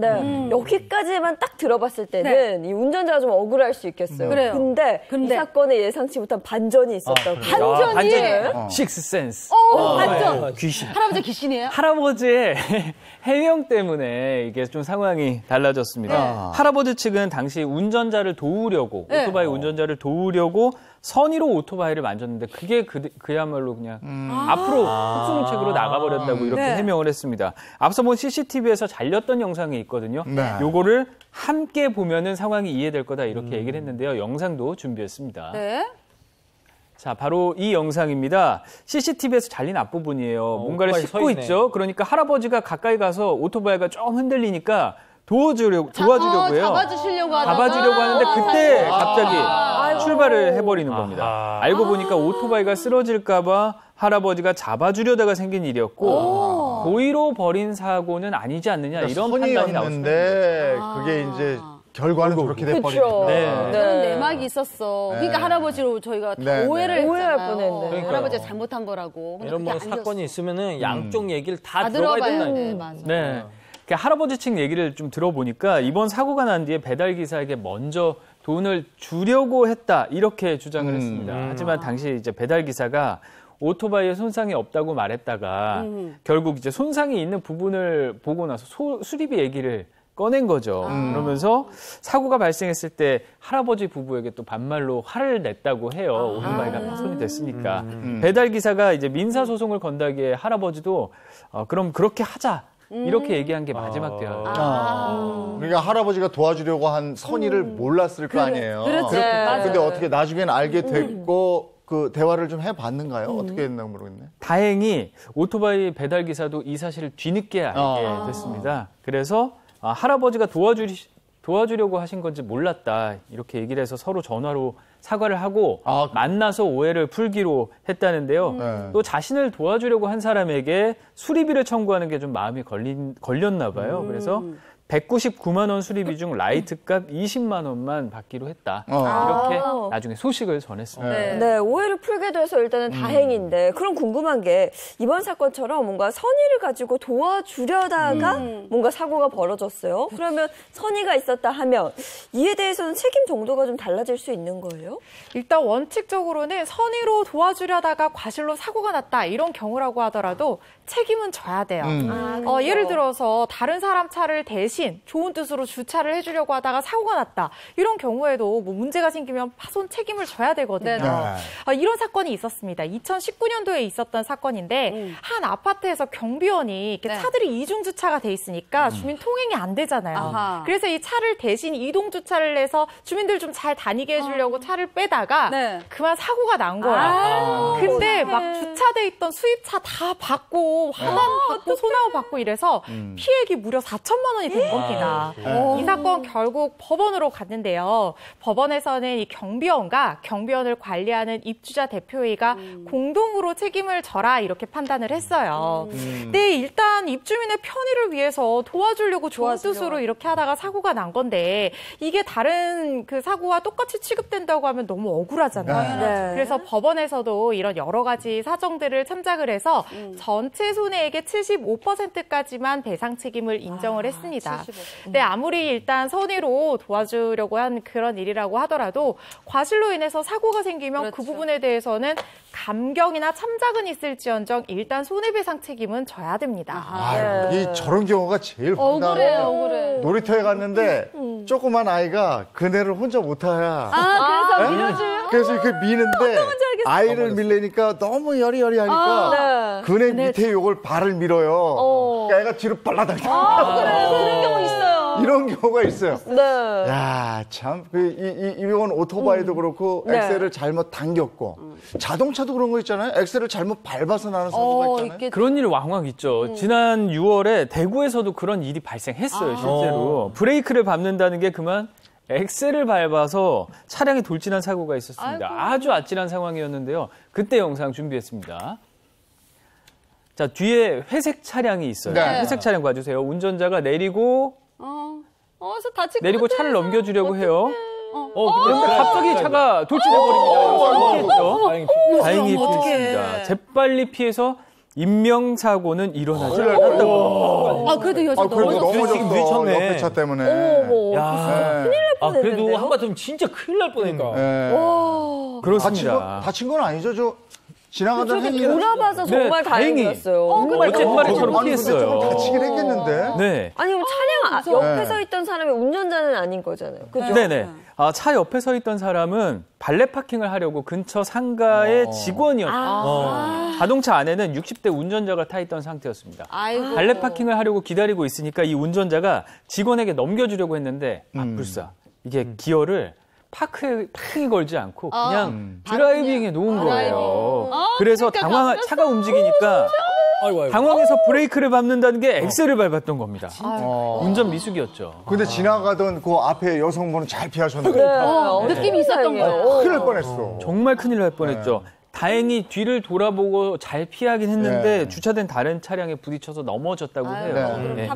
Speaker 2: 여기까지만 딱 들어봤을 때는 이 운전자가 좀 억울할 수 있겠어요. 근데 이 사건의 예상치 못한 반전이 있었다고.
Speaker 13: 반전이?
Speaker 11: 식스센스.
Speaker 13: 반전.
Speaker 11: 귀신.
Speaker 13: 할아버지 귀신이에요?
Speaker 11: 할아버지의 해명 때문에 이게 좀 상황이 달라졌습니다. 할아버지 측은 당시 운전자를 도우려고 오토바이 운전자를 도우려고 선의로 오토바이를 만졌는데 그게 그야말로 그냥 앞으로 속수무책으로 나가버렸다고 이렇게 해명을 했습니다. 앞서 본 CCTV에서 잘렸던 영상이 있거든요. 요거를 함께 보면은 상황이 이해될 거다 이렇게 얘기를 했는데요. 영상도 준비했습니다. 자, 바로 이 영상입니다. CCTV에서 잘린 앞부분이에요. 뭔가를
Speaker 12: 오토바이
Speaker 11: 싣고
Speaker 12: 서 있네.
Speaker 11: 있죠. 그러니까 할아버지가 가까이 가서 오토바이가 좀 흔들리니까 도와주려고 해요.
Speaker 13: 잡아주시려고 하다가.
Speaker 11: 잡아주려고 하는데 그때 갑자기 출발을 해버리는 겁니다. 알고 보니까 오토바이가 쓰러질까봐 할아버지가 잡아주려다가 생긴 일이었고 고의로 벌인 사고는 아니지 않느냐 이런 판단이 나왔습니다.
Speaker 1: 선이었는데 그게 이제 결과는 저렇게 돼버리니까.
Speaker 13: 그런 내막이 있었어. 그러니까 할아버지로 저희가 다 오해할 뻔했는데.
Speaker 12: 그러니까요.
Speaker 13: 할아버지가 잘못한 거라고. 근데
Speaker 12: 이런
Speaker 13: 그게
Speaker 12: 뭐 사건이
Speaker 13: 아니었어.
Speaker 12: 있으면은 양쪽 얘기를 다
Speaker 13: 다
Speaker 12: 들어가야
Speaker 13: 들어봐야
Speaker 12: 된다니까.
Speaker 13: 돼. 맞아.
Speaker 11: 네. 그러니까 할아버지 측 얘기를 좀 들어보니까 이번 사고가 난 뒤에 배달 기사에게 먼저 돈을 주려고 했다 이렇게 주장을 했습니다. 하지만 당시 이제 배달 기사가 오토바이에 손상이 없다고 말했다가 결국 이제 손상이 있는 부분을 보고 나서 수리비 얘기를 꺼낸 거죠. 그러면서 사고가 발생했을 때 할아버지 부부에게 또 반말로 화를 냈다고 해요. 오토바이가 파손이 됐으니까. 배달 기사가 이제 민사 소송을 건다기에 할아버지도 그럼 그렇게 하자. 이렇게 얘기한 게 마지막 대화예요.
Speaker 1: 그러니까 할아버지가 도와주려고 한 선의를 몰랐을 거 아니에요.
Speaker 13: 그렇지.
Speaker 1: 근데 어떻게 나중에는 알게 됐고 그 대화를 좀 해봤는가요? 어떻게 했나 모르겠네.
Speaker 11: 다행히 오토바이 배달 기사도 이 사실을 뒤늦게 알게 됐습니다. 그래서 할아버지가 도와주려고 하신 건지 몰랐다 이렇게 얘기를 해서 서로 전화로 사과를 하고 만나서 오해를 풀기로 했다는데요. 또 자신을 도와주려고 한 사람에게 수리비를 청구하는 게 좀 마음이 걸렸나 봐요. 그래서 199만 원 수리비 중 라이트값 20만 원만 받기로 했다. 이렇게 나중에 소식을 전했습니다.
Speaker 2: 네, 오해를 풀게 돼서 일단은 다행인데 그럼 궁금한 게 이번 사건처럼 뭔가 선의를 가지고 도와주려다가 뭔가 사고가 벌어졌어요. 그러면 선의가 있었다 하면 이에 대해서는 책임 정도가 좀 달라질 수 있는 거예요?
Speaker 14: 일단 원칙적으로는 선의로 도와주려다가 과실로 사고가 났다 이런 경우라고 하더라도 책임은 져야 돼요. 예를 들어서 다른 사람 차를 대신 좋은 뜻으로 주차를 해주려고 하다가 사고가 났다. 이런 경우에도 뭐 문제가 생기면 파손 책임을 져야 되거든요. 이런 사건이 있었습니다. 2019년도에 있었던 사건인데 한 아파트에서 경비원이 이렇게 차들이 이중 주차가 돼 있으니까 주민 통행이 안 되잖아요. 그래서 이 차를 대신 이동 주차를 해서 주민들 좀 잘 다니게 해주려고 차를 빼다가 그만 사고가 난 거예요. 근데 막 주차돼 있던 수입차 다 받고 화난 받고 소나무 받고 이래서 피해액이 무려 4천만 원이 된 겁니다. 이 사건 결국 법원으로 갔는데요. 법원에서는 이 경비원과 경비원을 관리하는 입주자 대표회의가 공동으로 책임을 져라 이렇게 판단을 했어요. 근데 일단 입주민의 편의를 위해서 도와주려고 좋은 뜻으로 이렇게 하다가 사고가 난 건데 이게 다른 그 사고와 똑같이 취급된다고 하면 너무 억울하잖아요. 그래서 법원에서도 이런 여러 가지 사정들을 참작을 해서 전체 손해액의 75%까지만 배상 책임을 인정을 했습니다. 근데 아무리 일단 선의로 도와주려고 한 그런 일이라고 하더라도 과실로 인해서 사고가 생기면 그 부분에 대해서는 감경이나 참작은 있을지언정 일단 손해배상 책임은 져야 됩니다.
Speaker 1: 이 저런 경우가 제일 황당해요.
Speaker 13: 억울해.
Speaker 1: 놀이터에 갔는데 조그만 아이가 그네를 혼자 못 타야.
Speaker 13: 그래서 밀어줘요?
Speaker 1: 그래서 이렇게 미는데 아이를 밀려니까 너무 여리여리하니까 그네 밑에 요걸 발을 밀어요. 그러니까 애가 뒤로 빨라당겨.
Speaker 2: 그런 경우 있어요.
Speaker 1: 이런 경우가 있어요.
Speaker 2: 네.
Speaker 1: 야, 참. 이건 오토바이도 그렇고 엑셀을 잘못 당겼고 자동차도 그런 거 있잖아요. 엑셀을 잘못 밟아서 나는 사고가 있잖아요.
Speaker 11: 그런 일 왕왕 있죠. 지난 6월에 대구에서도 그런 일이 발생했어요. 실제로. 브레이크를 밟는다는 게 그만 엑셀을 밟아서 차량이 돌진한 사고가 있었습니다. 아주 아찔한 상황이었는데요. 그때 영상 준비했습니다. 자, 뒤에 회색 차량이 있어요. 회색 차량 봐주세요. 운전자가 내리고 내리고 차를 넘겨주려고 해요. 그런데 갑자기 차가 돌진해버립니다. 다행히 피했습니다. 재빨리 피해서 인명사고는 일어나지 않았다고.
Speaker 13: 그래도 여자도
Speaker 1: 넘어졌어. 옆에 차 때문에.
Speaker 2: 큰일 날 뻔했는데요.
Speaker 12: 그래도 한 번 더 진짜 큰일 날 뻔했다.
Speaker 11: 그렇습니다.
Speaker 1: 다친 건 아니죠, 지나가던
Speaker 2: 저기 돌아봐서 정말 다행이었어요.
Speaker 11: 어쨌든 말처럼 피했어요.
Speaker 1: 다치긴 했겠는데.
Speaker 11: 네.
Speaker 2: 아니 그럼 차량 옆에 서 있던 사람이 운전자는 아닌 거잖아요. 그죠?
Speaker 11: 네네. 차 옆에 서 있던 사람은 발레 파킹을 하려고 근처 상가의 직원이었어요. 자동차 안에는 60대 운전자가 타 있던 상태였습니다. 발레 파킹을 하려고 기다리고 있으니까 이 운전자가 직원에게 넘겨주려고 했는데 불사 이게 기어를 파크에 걸지 않고 그냥 드라이빙에 놓은 거예요.
Speaker 13: 드라이빙.
Speaker 11: 그래서
Speaker 13: 그러니까
Speaker 11: 차가 움직이니까 당황해서 브레이크를 밟는다는 게 엑셀을 밟았던 겁니다. 운전 미숙이었죠.
Speaker 1: 근데 지나가던 그 앞에 여성분은 잘 피하셨는데.
Speaker 13: 느낌이 있었던 거예요.
Speaker 1: 큰일 날 뻔했어.
Speaker 11: 정말 큰일 날 뻔했죠. 다행히 뒤를 돌아보고 잘 피하긴 했는데 주차된 다른 차량에 부딪혀서 넘어졌다고 해요.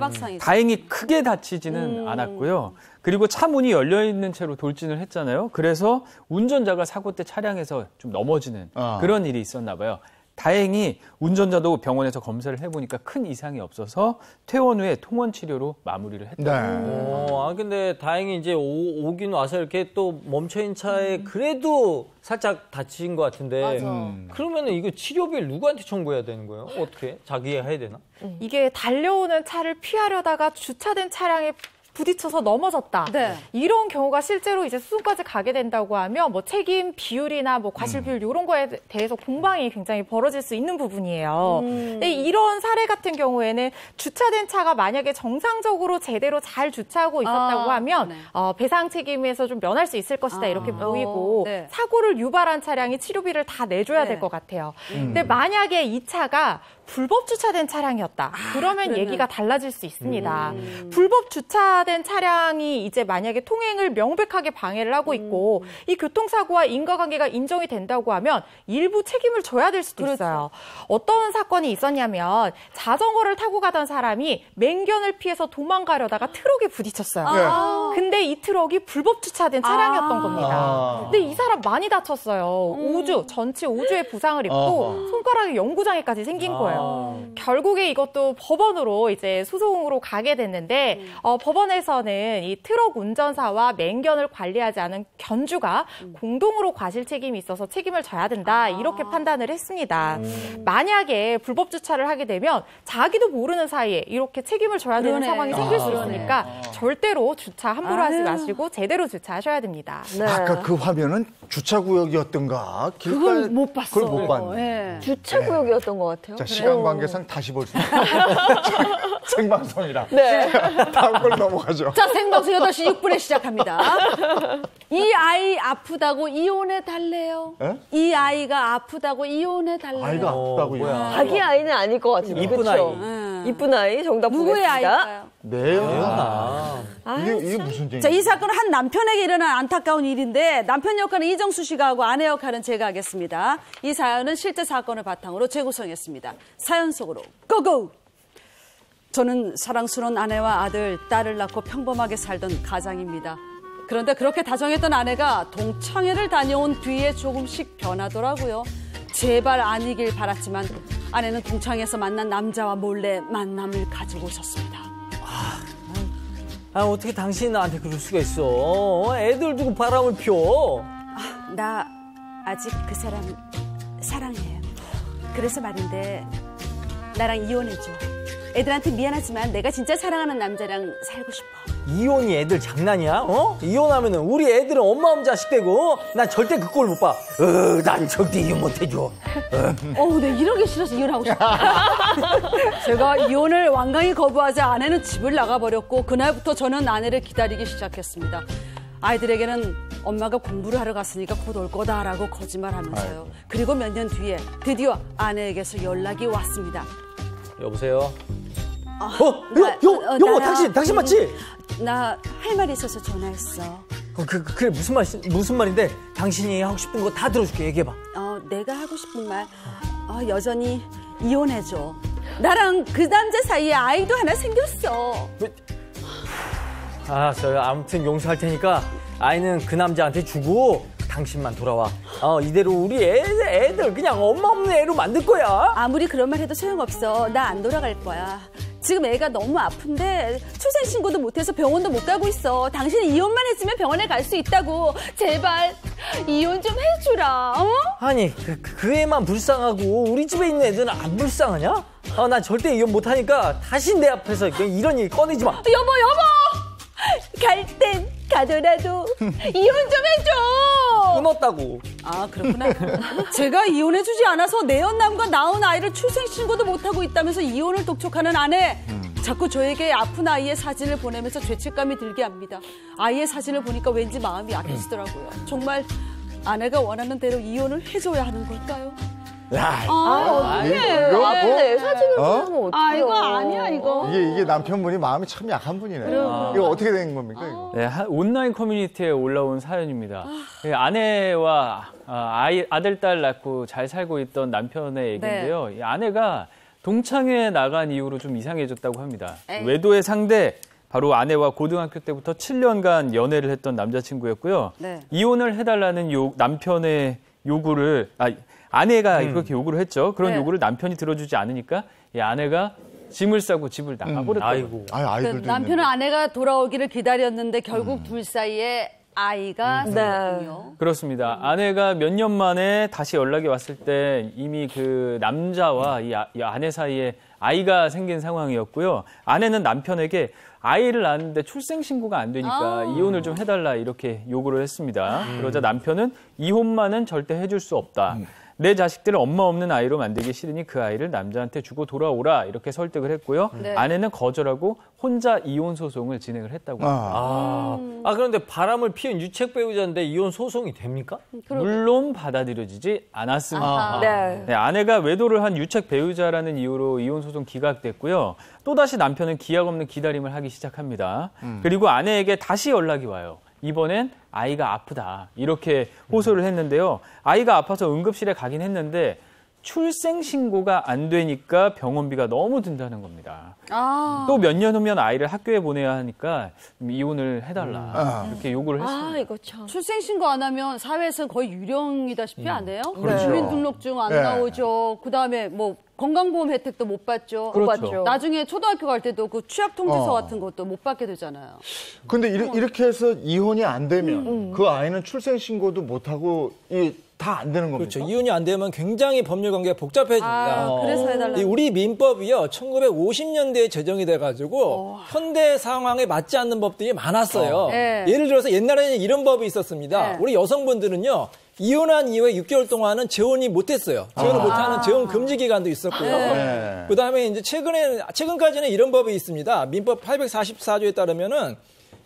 Speaker 11: 다행히 크게 다치지는 않았고요. 그리고 차 문이 열려 있는 채로 돌진을 했잖아요. 그래서 운전자가 사고 때 차량에서 좀 넘어지는 그런 일이 있었나 봐요. 다행히 운전자도 병원에서 검사를 해보니까 큰 이상이 없어서 퇴원 후에 통원 치료로 마무리를 했다고.
Speaker 12: 근데 다행히 이제 오긴 와서 이렇게 또 멈춰있는 차에 그래도 살짝 다친 것 같은데. 그러면 이거 치료비를 누구한테 청구해야 되는 거예요? 어떻게? 자기가 해야 되나?
Speaker 14: 이게 달려오는 차를 피하려다가 주차된 차량에 부딪혀서 넘어졌다. 이런 경우가 실제로 이제 수송까지 가게 된다고 하면 뭐 책임 비율이나 뭐 과실 비율 이런 거에 대해서 공방이 굉장히 벌어질 수 있는 부분이에요. 근데 이런 사례 같은 경우에는 주차된 차가 만약에 정상적으로 제대로 잘 주차하고 있었다고 하면 배상 책임에서 좀 면할 수 있을 것이다 이렇게 보이고 사고를 유발한 차량이 치료비를 다 내줘야 될 것 같아요. 근데 만약에 이 차가 불법 주차된 차량이었다. 그러면 얘기가 달라질 수 있습니다. 불법 주차된 차량이 이제 만약에 통행을 명백하게 방해를 하고 있고 이 교통사고와 인과관계가 인정이 된다고 하면 일부 책임을 져야 될 수도 있어요. 어떤 사건이 있었냐면 자전거를 타고 가던 사람이 맹견을 피해서 도망가려다가 트럭에 부딪혔어요. 근데 이 트럭이 불법 주차된 차량이었던 겁니다. 근데 이 사람 많이 다쳤어요. 전치 5주의 부상을 입고 손가락에 영구장애까지 생긴 거예요. 결국에 이것도 법원으로 이제 소송으로 가게 됐는데 법원에서는 이 트럭 운전사와 맹견을 관리하지 않은 견주가 공동으로 과실 책임이 있어서 책임을 져야 된다 이렇게 판단을 했습니다. 만약에 불법 주차를 하게 되면 자기도 모르는 사이에 이렇게 책임을 져야 되는 상황이 생길 수 있으니까 절대로 주차 함부로 하지 마시고 제대로 주차하셔야 됩니다.
Speaker 1: 아까 그 화면은 주차구역이었던가?
Speaker 13: 그걸 못 봤어.
Speaker 1: 그걸 못 봤네.
Speaker 2: 주차구역이었던 것 같아요.
Speaker 1: 자, 시간 관계상 다시 볼 수 있어요. 생방송이라. 다음 걸 넘어가죠.
Speaker 13: 자, 생방송 8시 6분에 시작합니다. 이 아이 아프다고 이혼해 달래요. 이 아이가 아프다고 이혼해 달래요.
Speaker 1: 아이가 아프다고요?
Speaker 2: 자기 아이는 아닐 것 같은데.
Speaker 12: 이쁜
Speaker 2: 그쵸? 이쁜 아이 정답
Speaker 13: 누구의
Speaker 2: 보겠습니다.
Speaker 13: 아이일까요?
Speaker 1: 이게 무슨 얘기예요?
Speaker 13: 자, 이 사건은 한 남편에게 일어난 안타까운 일인데 남편 역할은 이정수 씨가 하고 아내 역할은 제가 하겠습니다. 이 사연은 실제 사건을 바탕으로 재구성했습니다. 사연 속으로 고고! 저는 사랑스러운 아내와 아들, 딸을 낳고 평범하게 살던 가장입니다. 그런데 그렇게 다정했던 아내가 동창회를 다녀온 뒤에 조금씩 변하더라고요. 제발 아니길 바랐지만 아내는 동창회에서 만난 남자와 몰래 만남을 가지고 있었습니다.
Speaker 12: 어떻게 당신이 나한테 그럴 수가 있어? 애들 두고 바람을 펴.
Speaker 13: 나 아직 그 사람 사랑해요. 그래서 말인데 나랑 이혼해줘. 애들한테 미안하지만 내가 진짜 사랑하는 남자랑 살고 싶어.
Speaker 12: 이혼이 애들 장난이야? 이혼하면은 우리 애들은 엄마 자식 되고 난 절대 그 꼴 못 봐. 난 절대 이혼 못 해줘.
Speaker 13: 네, 이런 게 싫어서 이혼하고 싶어. 제가 이혼을 완강히 거부하자 아내는 집을 나가버렸고 그날부터 저는 아내를 기다리기 시작했습니다. 아이들에게는 엄마가 공부를 하러 갔으니까 곧 올 거다라고 거짓말하면서요. 그리고 몇 년 뒤에 드디어 아내에게서 연락이 왔습니다.
Speaker 12: 여보세요? 여보, 당신 맞지?
Speaker 13: 나 할 말이 있어서 전화했어.
Speaker 12: 그래, 무슨 말인데? 당신이 하고 싶은 거 다 들어줄게, 얘기해봐.
Speaker 13: 내가 하고 싶은 말, 여전히 이혼해줘. 나랑 그 남자 사이에 아이도 하나 생겼어.
Speaker 12: 아무튼 용서할 테니까 아이는 그 남자한테 주고 당신만 돌아와. 이대로 우리 애들 그냥 엄마 없는 애로 만들 거야.
Speaker 13: 아무리 그런 말 해도 소용없어. 나 안 돌아갈 거야. 지금 애가 너무 아픈데 출생신고도 못해서 병원도 못 가고 있어. 당신이 이혼만 했으면 병원에 갈 수 있다고. 제발 이혼 좀 해주라.
Speaker 12: 아니 그 애만 불쌍하고 우리 집에 있는 애들은 안 불쌍하냐? 난 절대 이혼 못하니까 다시 내 앞에서 이런 일 꺼내지 마.
Speaker 13: 여보 갈 땐 가더라도 이혼 좀 해줘.
Speaker 12: 끊었다고.
Speaker 13: 그렇구나. 제가 이혼해주지 않아서 내연남과 낳은 아이를 출생신고도 못하고 있다면서 이혼을 독촉하는 아내. 자꾸 저에게 아픈 아이의 사진을 보내면서 죄책감이 들게 합니다. 아이의 사진을 보니까 왠지 마음이 약해지더라고요. 정말 아내가 원하는 대로 이혼을 해줘야 하는 걸까요?
Speaker 1: 야,
Speaker 2: 어떡해. 내 사진을 보면 어떡해.
Speaker 13: 이거 아니야, 이거.
Speaker 1: 이게 남편분이 마음이 참 약한 분이네. 이거 어떻게 된 겁니까? 이거?
Speaker 11: 네, 온라인 커뮤니티에 올라온 사연입니다. 아내와 아들, 딸 낳고 잘 살고 있던 남편의 얘기인데요. 이 아내가 동창회에 나간 이후로 좀 이상해졌다고 합니다. 외도의 상대, 바로 아내와 고등학교 때부터 7년간 연애를 했던 남자친구였고요. 이혼을 해달라는 남편의 요구를, 아내가 그렇게 요구를 했죠. 그런 요구를 남편이 들어주지 않으니까 이 아내가 짐을 싸고 집을 나가버렸다고.
Speaker 1: 아이들도
Speaker 13: 남편은 아내가 돌아오기를 기다렸는데 결국 둘 사이에 아이가 생겼군요.
Speaker 11: 그렇습니다. 아내가 몇 년 만에 다시 연락이 왔을 때 이미 그 남자와 이 아내 사이에 아이가 생긴 상황이었고요. 아내는 남편에게 아이를 낳았는데 출생신고가 안 되니까 이혼을 좀 해달라 이렇게 요구를 했습니다. 그러자 남편은 이혼만은 절대 해줄 수 없다. 내 자식들을 엄마 없는 아이로 만들기 싫으니 그 아이를 남자한테 주고 돌아오라 이렇게 설득을 했고요. 아내는 거절하고 혼자 이혼 소송을 진행을 했다고 합니다.
Speaker 12: 그런데 바람을 피운 유책 배우자인데 이혼 소송이 됩니까?
Speaker 11: 물론 받아들여지지 않았습니다.
Speaker 2: 네.
Speaker 11: 아내가 외도를 한 유책 배우자라는 이유로 이혼 소송 기각됐고요. 또다시 남편은 기약 없는 기다림을 하기 시작합니다. 그리고 아내에게 다시 연락이 와요. 이번엔 아이가 아프다 이렇게 호소를 했는데요. 아이가 아파서 응급실에 가긴 했는데 출생신고가 안 되니까 병원비가 너무 든다는 겁니다. 또 몇 년 후면 아이를 학교에 보내야 하니까 이혼을 해달라 이렇게 요구를 했습니다.
Speaker 2: 이거 참.
Speaker 13: 출생신고 안 하면 사회에서는 거의 유령이다시피 안 해요?
Speaker 1: 그렇죠.
Speaker 13: 주민등록증 안 나오죠. 그다음에 뭐 건강보험 혜택도 못 받죠.
Speaker 11: 그렇죠.
Speaker 13: 못 받죠. 나중에 초등학교 갈 때도 그 취약통지서 같은 것도 못 받게 되잖아요.
Speaker 1: 근데 이렇게 해서 이혼이 안 되면 그 아이는 출생신고도 못하고 다 안 되는 겁니까?
Speaker 12: 그렇죠. 이혼이 안 되면 굉장히 법률 관계가 복잡해집니다.
Speaker 13: 그래서 해달라는.
Speaker 12: 우리 민법이요, 1950년대에 제정이 돼가지고 현대 상황에 맞지 않는 법들이 많았어요. 예를 들어서 옛날에는 이런 법이 있었습니다. 우리 여성분들은요, 이혼한 이후에 6개월 동안은 재혼이 못했어요. 재혼을 못하는 재혼 금지 기간도 있었고요. 그다음에 이제 최근까지는 이런 법이 있습니다. 민법 844조에 따르면은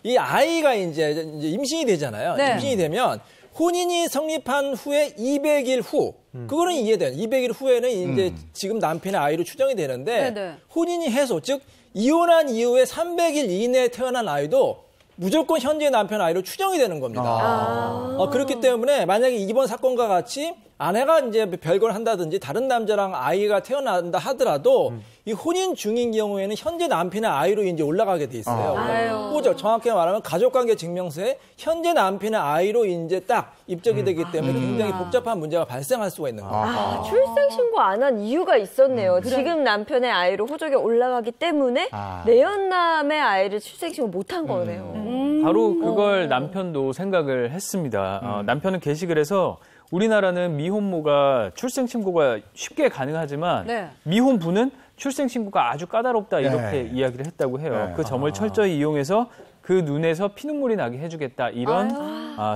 Speaker 12: 이 아이가 이제 임신이 되잖아요. 임신이 되면 혼인이 성립한 후에 200일 후, 그거는 이해돼요. 200일 후에는 이제 지금 남편의 아이로 추정이 되는데, 혼인이 해소, 즉, 이혼한 이후에 300일 이내에 태어난 아이도 무조건 현재 남편 아이로 추정이 되는 겁니다. 그렇기 때문에 만약에 이번 사건과 같이 아내가 이제 별거를 한다든지 다른 남자랑 아이가 태어난다 하더라도 이 혼인 중인 경우에는 현재 남편의 아이로 이제 올라가게 돼 있어요. 그죠? 정확히 말하면 가족관계 증명서에 현재 남편의 아이로 이제 딱 입적이 되기 때문에 굉장히 복잡한 문제가 발생할 수가 있는 거예요.
Speaker 2: 출생신고 안 한 이유가 있었네요. 지금 남편의 아이로 호적에 올라가기 때문에 내연남의 아이를 출생신고 못한 거네요.
Speaker 11: 바로 그걸 남편도 생각을 했습니다. 남편은 게시글 해서 우리나라는 미혼모가 출생신고가 쉽게 가능하지만 미혼부는 출생신고가 아주 까다롭다 이렇게 이야기를 했다고 해요. 그 점을 철저히 이용해서 그 눈에서 피눈물이 나게 해주겠다 이런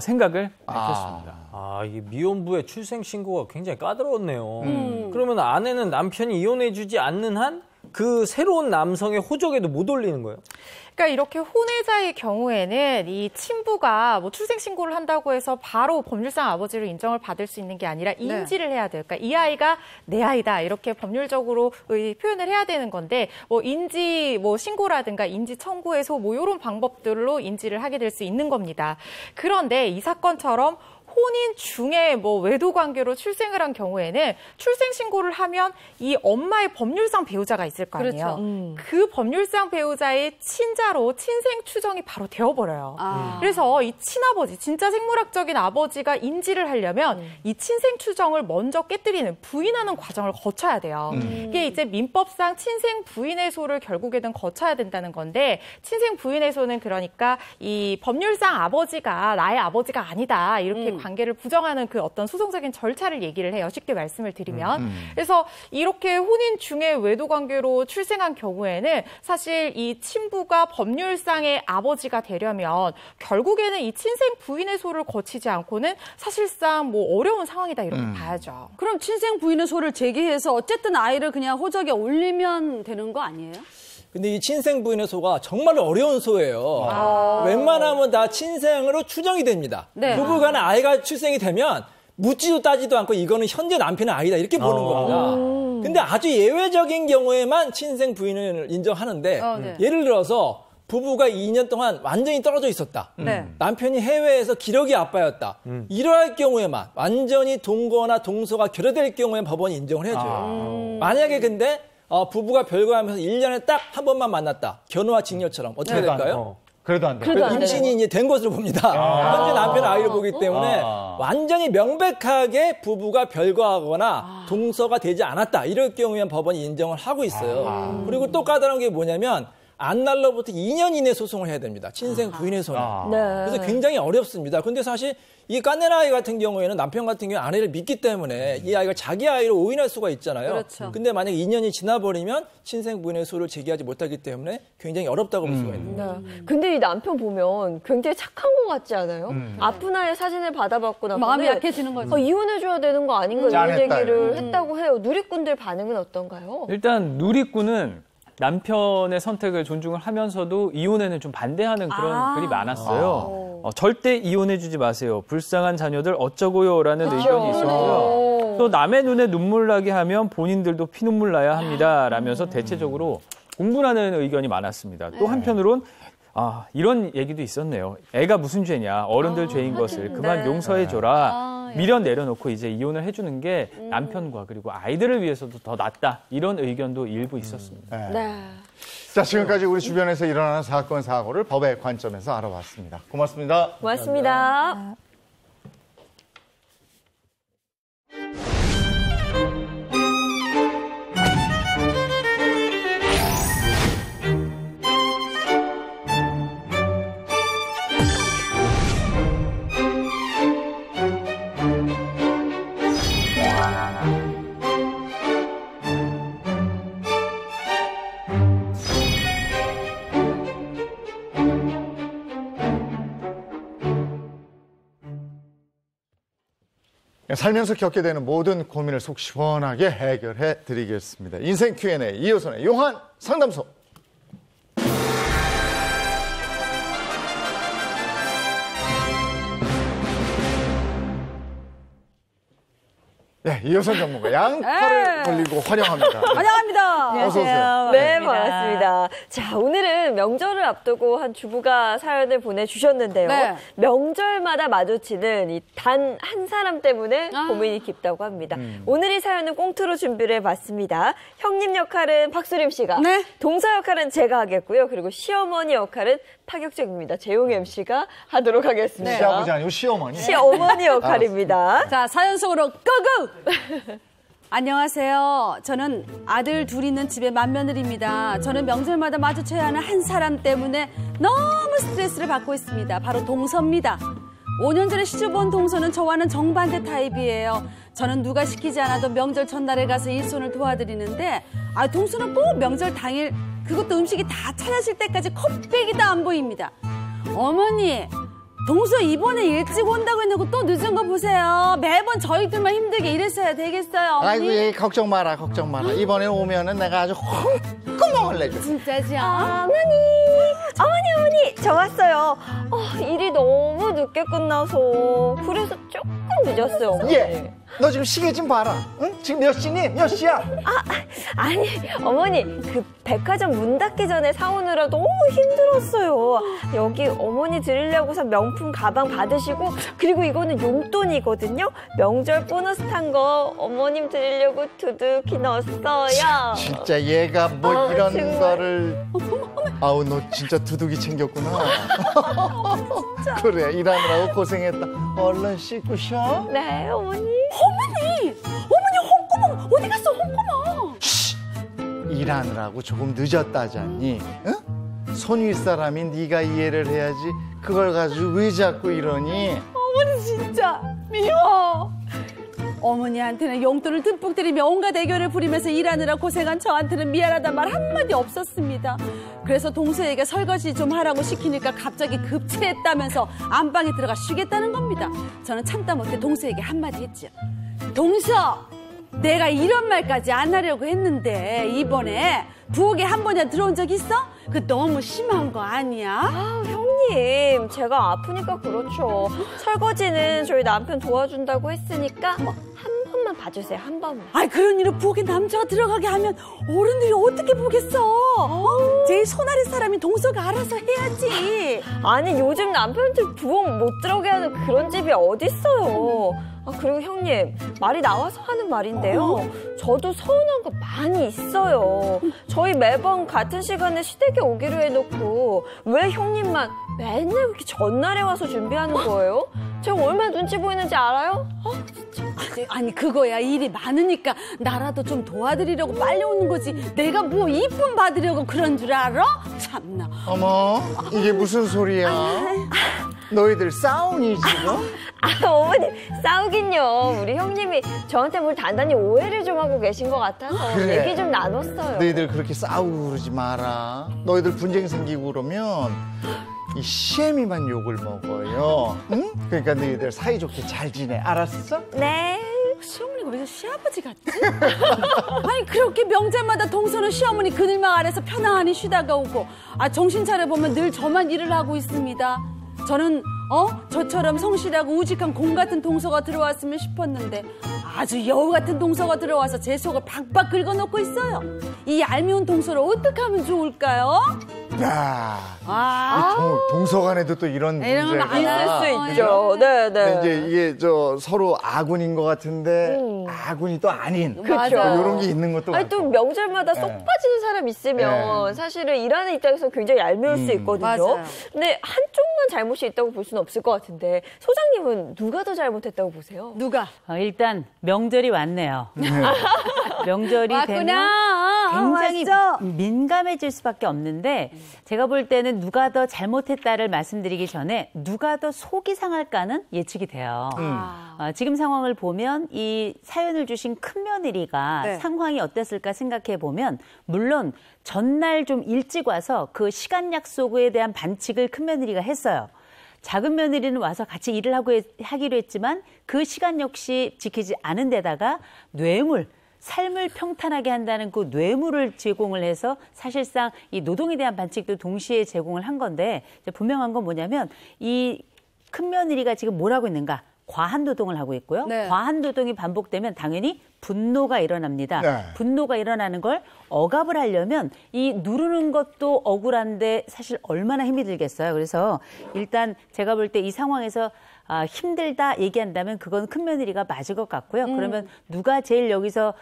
Speaker 11: 생각을 밝혔습니다.
Speaker 12: 이게 미혼부의 출생신고가 굉장히 까다로웠네요. 그러면 아내는 남편이 이혼해주지 않는 한 그 새로운 남성의 호적에도 못 올리는 거예요?
Speaker 14: 그러니까 이렇게 혼외자의 경우에는 이 친부가 뭐 출생신고를 한다고 해서 바로 법률상 아버지로 인정을 받을 수 있는 게 아니라 인지를 해야 돼요. 그러니까 이 아이가 내 아이다 이렇게 법률적으로 표현을 해야 되는 건데 뭐 인지 뭐 신고라든가 인지 청구 해소 뭐 이런 방법들로 인지를 하게 될 수 있는 겁니다. 그런데 이 사건처럼 혼인 중에 뭐 외도 관계로 출생을 한 경우에는 출생 신고를 하면 이 엄마의 법률상 배우자가 있을 거 아니에요. 그 법률상 배우자의 친자로 친생 추정이 바로 되어버려요. 그래서 이 친아버지, 진짜 생물학적인 아버지가 인지를 하려면 이 친생 추정을 먼저 깨뜨리는 부인하는 과정을 거쳐야 돼요. 이게 이제 민법상 친생 부인해소를 결국에는 거쳐야 된다는 건데 친생 부인해소는 그러니까 이 법률상 아버지가 나의 아버지가 아니다 이렇게 관계를 부정하는 그 어떤 소송적인 절차를 얘기를 해요. 쉽게 말씀을 드리면. 그래서 이렇게 혼인 중에 외도 관계로 출생한 경우에는 사실 이 친부가 법률상의 아버지가 되려면 결국에는 이 친생 부인해소를 거치지 않고는 사실상 뭐 어려운 상황이다 이렇게 봐야죠.
Speaker 13: 그럼 친생 부인해소를 제기해서 어쨌든 아이를 그냥 호적에 올리면 되는 거 아니에요?
Speaker 12: 근데 이 친생 부인의 소가 정말 어려운 소예요. 웬만하면 다 친생으로 추정이 됩니다.
Speaker 13: 네.
Speaker 12: 부부간에 아이가 출생이 되면 묻지도 따지도 않고 이거는 현재 남편의 아이다 이렇게 보는 겁니다. 근데 아주 예외적인 경우에만 친생 부인을 인정하는데
Speaker 13: 네.
Speaker 12: 예를 들어서 부부가 2년 동안 완전히 떨어져 있었다.
Speaker 13: 네.
Speaker 12: 남편이 해외에서 기러기 아빠였다. 이러할 경우에만 완전히 동거나 동서가 결여될 경우에 법원이 인정을 해줘요. 만약에 근데 부부가 별거하면서 1년에 딱 한 번만 만났다. 견우와 직녀처럼 어떻게 될까요?
Speaker 1: 그래도 안 돼.
Speaker 12: 임신이 이제 된 것으로 봅니다. 현재 남편의 아이를 보기 때문에 완전히 명백하게 부부가 별거하거나 동서가 되지 않았다. 이럴 경우에는 법원이 인정을 하고 있어요. 그리고 또 까다로운 게 뭐냐면 안날로부터 2년 이내 소송을 해야 됩니다. 친생 부인의 손은. 그래서 굉장히 어렵습니다. 근데 사실 이 깐낸 아이 같은 경우에는 남편 같은 경우에 아내를 믿기 때문에 이 아이가 자기 아이로 오인할 수가 있잖아요.
Speaker 13: 그렇죠.
Speaker 12: 근데 만약에 2년이 지나버리면 친생 부인의 소를 제기하지 못하기 때문에 굉장히 어렵다고 볼 수가 있습니다.
Speaker 2: 근데 이 남편 보면 굉장히 착한 것 같지 않아요? 아픈 아이 사진을 받아봤고 나서
Speaker 13: 마음이 약해지는 거죠.
Speaker 2: 이혼해줘야 되는 거 아닌가 이런 얘기를 했다고 해요. 누리꾼들 반응은 어떤가요?
Speaker 11: 일단 누리꾼은 남편의 선택을 존중을 하면서도 이혼에는 좀 반대하는 그런 글이 많았어요. 절대 이혼해주지 마세요. 불쌍한 자녀들 어쩌고요라는 의견이 있었고요. 또 남의 눈에 눈물 나게 하면 본인들도 피눈물 나야 합니다. 라면서 대체적으로 공분하는 의견이 많았습니다. 또 한편으로는 이런 얘기도 있었네요. 애가 무슨 죄냐. 어른들 죄인 것을 그만 용서해줘라. 미련 내려놓고 이제 이혼을 해주는 게 남편과 그리고 아이들을 위해서도 더 낫다. 이런 의견도 일부 있었습니다.
Speaker 1: 자, 지금까지 우리 주변에서 일어나는 사건, 사고를 법의 관점에서 알아봤습니다. 고맙습니다.
Speaker 2: 고맙습니다.
Speaker 1: 살면서 겪게 되는 모든 고민을 속 시원하게 해결해 드리겠습니다. 인생 Q&A 이호선의 요한 상담소. 네, 이호선 전문가 양팔을 벌리고 환영합니다.
Speaker 13: 환영합니다.
Speaker 1: 어서 오세요.
Speaker 2: 네, 반갑습니다. 자, 오늘은 명절을 앞두고 한 주부가 사연을 보내주셨는데요.
Speaker 13: 네.
Speaker 2: 명절마다 마주치는 이 단 한 사람 때문에 고민이 깊다고 합니다. 오늘 이 사연은 꽁트로 준비를 해봤습니다. 형님 역할은 박수림 씨가,
Speaker 13: 네.
Speaker 2: 동서 역할은 제가 하겠고요. 그리고 시어머니 역할은 파격적입니다. 재용 MC가 하도록 하겠습니다.
Speaker 1: 시아버지 아니고 시어머니.
Speaker 2: 시어머니 역할입니다.
Speaker 13: 자, 사연 속으로 고고! 안녕하세요. 저는 아들 둘 있는 집의 맏며느리입니다. 저는 명절마다 마주쳐야 하는 한 사람 때문에 너무 스트레스를 받고 있습니다. 바로 동서입니다. 5년 전에 시집온 동서는 저와는 정반대 타입이에요. 저는 누가 시키지 않아도 명절 전날에 가서 일손을 도와드리는데 동서는 꼭 명절 당일 그것도 음식이 다 차려질 때까지 컵배기도 안 보입니다. 어머니, 동서 이번에 일찍 온다고 해놓고 또 늦은 거 보세요. 매번 저희들만 힘들게 일했어야 되겠어요. 어머니?
Speaker 1: 아이고, 얘 걱정 마라, 걱정 마라. 이번에 오면은 내가 아주 홍구멍을 내줘.
Speaker 13: 진짜지?
Speaker 2: 어머니, 저 왔어요. 일이 너무 늦게 끝나서 그래서 조금 늦었어요, 어머니.
Speaker 1: 예, 너 지금 시계 좀 봐라. 응? 지금 몇 시니? 몇 시야?
Speaker 2: 아니, 어머니, 그 백화점 문 닫기 전에 사오느라 너무 힘들었어요. 여기 어머니 드리려고서 명품 가방 받으시고, 그리고 이거는 용돈이거든요. 명절 보너스 탄 거 어머님 드리려고 두둑히 넣었어요.
Speaker 1: 진짜 얘가 뭐 이런
Speaker 2: 정말.
Speaker 1: 거를. 아우, 너 진짜 두둑이 챙겼구나. 그래, 일하느라고 고생했다. 얼른 씻고 쉬어.
Speaker 2: 네, 어머니.
Speaker 13: 어머니, 홍구멍 어디 갔어, 홍구멍?
Speaker 1: 일하느라고 조금 늦었다잖니. 응? 손 윗사람이 네가 이해를 해야지. 그걸 가지고 왜 자꾸 이러니?
Speaker 13: 어머니 진짜 미워. 어머니한테는 용돈을 듬뿍 드리며 온갖 애교를 부리면서 일하느라 고생한 저한테는 미안하단 말 한마디 없었습니다. 그래서 동서에게 설거지 좀 하라고 시키니까 갑자기 급체했다면서 안방에 들어가 쉬겠다는 겁니다. 저는 참다 못해 동서에게 한마디 했죠. 동서, 내가 이런 말까지 안 하려고 했는데 이번에 부엌에 한 번이나 들어온 적 있어? 그 너무 심한 거 아니야?
Speaker 2: 아, 형님, 제가 아프니까 그렇죠. 설거지는 저희 남편 도와준다고 했으니까 한 번만 봐주세요, 한 번만.
Speaker 13: 아이, 그런 일을 부엌에 남자가 들어가게 하면 어른들이 어떻게 보겠어? 제일 손아래 사람이 동서가 알아서 해야지.
Speaker 2: 아니, 요즘 남편들 부엌 못 들어가게 하는 그런 집이 어딨어요. 아, 그리고 형님, 말이 나와서 하는 말인데요. 저도 서운한 거 많이 있어요. 저희 매번 같은 시간에 시댁에 오기로 해놓고 왜 형님만 맨날 그렇게 전날에 와서 준비하는 거예요? 제가 얼마나 눈치 보이는지 알아요? 진짜.
Speaker 13: 아니, 그거야. 일이 많으니까 나라도 좀 도와드리려고 빨리 오는 거지. 내가 뭐 이쁨 받으려고 그런 줄 알아? 참나.
Speaker 1: 어머, 이게 무슨 소리야? 너희들 싸우니 지금?
Speaker 2: 아, 어머님, 싸우긴요. 우리 형님이 저한테 뭘 단단히 오해를 좀 하고 계신 것 같아서
Speaker 1: 그래.
Speaker 2: 얘기 좀 나눴어요.
Speaker 1: 너희들 그렇게 싸우고 그러지 마라. 너희들 분쟁 생기고 그러면 이 시애미만 욕을 먹어요. 응? 그러니까 너희들 사이좋게 잘 지내. 알았어?
Speaker 2: 네.
Speaker 13: 시어머니가 왜 시아버지 같지? 아니, 그렇게 명절마다 동서는 시어머니 그늘망 아래서 편안히 쉬다가 오고, 정신 차려보면 늘 저만 일을 하고 있습니다. 저는 저처럼 성실하고 우직한 공 같은 동서가 들어왔으면 싶었는데 아주 여우 같은 동서가 들어와서 제 속을 박박 긁어놓고 있어요. 이 얄미운 동서를 어떻게 하면 좋을까요?
Speaker 1: 야,
Speaker 13: 아,
Speaker 1: 동서간에도 또 이런 문제가
Speaker 2: 있을 수 있죠. 네, 네.
Speaker 1: 근데 이제 이게 서로 아군인 것 같은데 아군이 또 아닌
Speaker 2: 그렇죠.
Speaker 1: 이런 게 있는 것도
Speaker 2: 아니, 또 명절마다 쏙 빠지는 사람 있으면 사실은 일하는 입장에서 굉장히 얄미울 수 있거든요.
Speaker 13: 맞아요.
Speaker 2: 근데 한쪽만 잘못이 있다고 볼 수는 없을 것 같은데 소장님은 누가 더 잘못했다고 보세요?
Speaker 13: 누가?
Speaker 15: 일단 명절이 왔네요. 명절이 되면 굉장히 민감해질 수밖에 없는데 제가 볼 때는 누가 더 잘못했다를 말씀드리기 전에 누가 더 속이 상할까는 예측이 돼요. 지금 상황을 보면 이 사연을 주신 큰며느리가 상황이 어땠을까 생각해 보면 물론 전날 좀 일찍 와서 그 시간 약속에 대한 반칙을 큰며느리가 했어요. 작은 며느리는 와서 같이 일을 하기로 했지만 그 시간 역시 지키지 않은 데다가 뇌물, 삶을 평탄하게 한다는 그 뇌물을 제공을 해서 사실상 이 노동에 대한 반칙도 동시에 제공을 한 건데 분명한 건 뭐냐면 이 큰며느리가 지금 뭘 하고 있는가? 과한 노동을 하고 있고요. 과한 노동이 반복되면 당연히 분노가 일어납니다. 분노가 일어나는 걸 억압을 하려면 이 누르는 것도 억울한데 사실 얼마나 힘이 들겠어요. 그래서 일단 제가 볼 때 이 상황에서 힘들다 얘기한다면 그건 큰며느리가 맞을 것 같고요. 그러면 누가 제일 여기서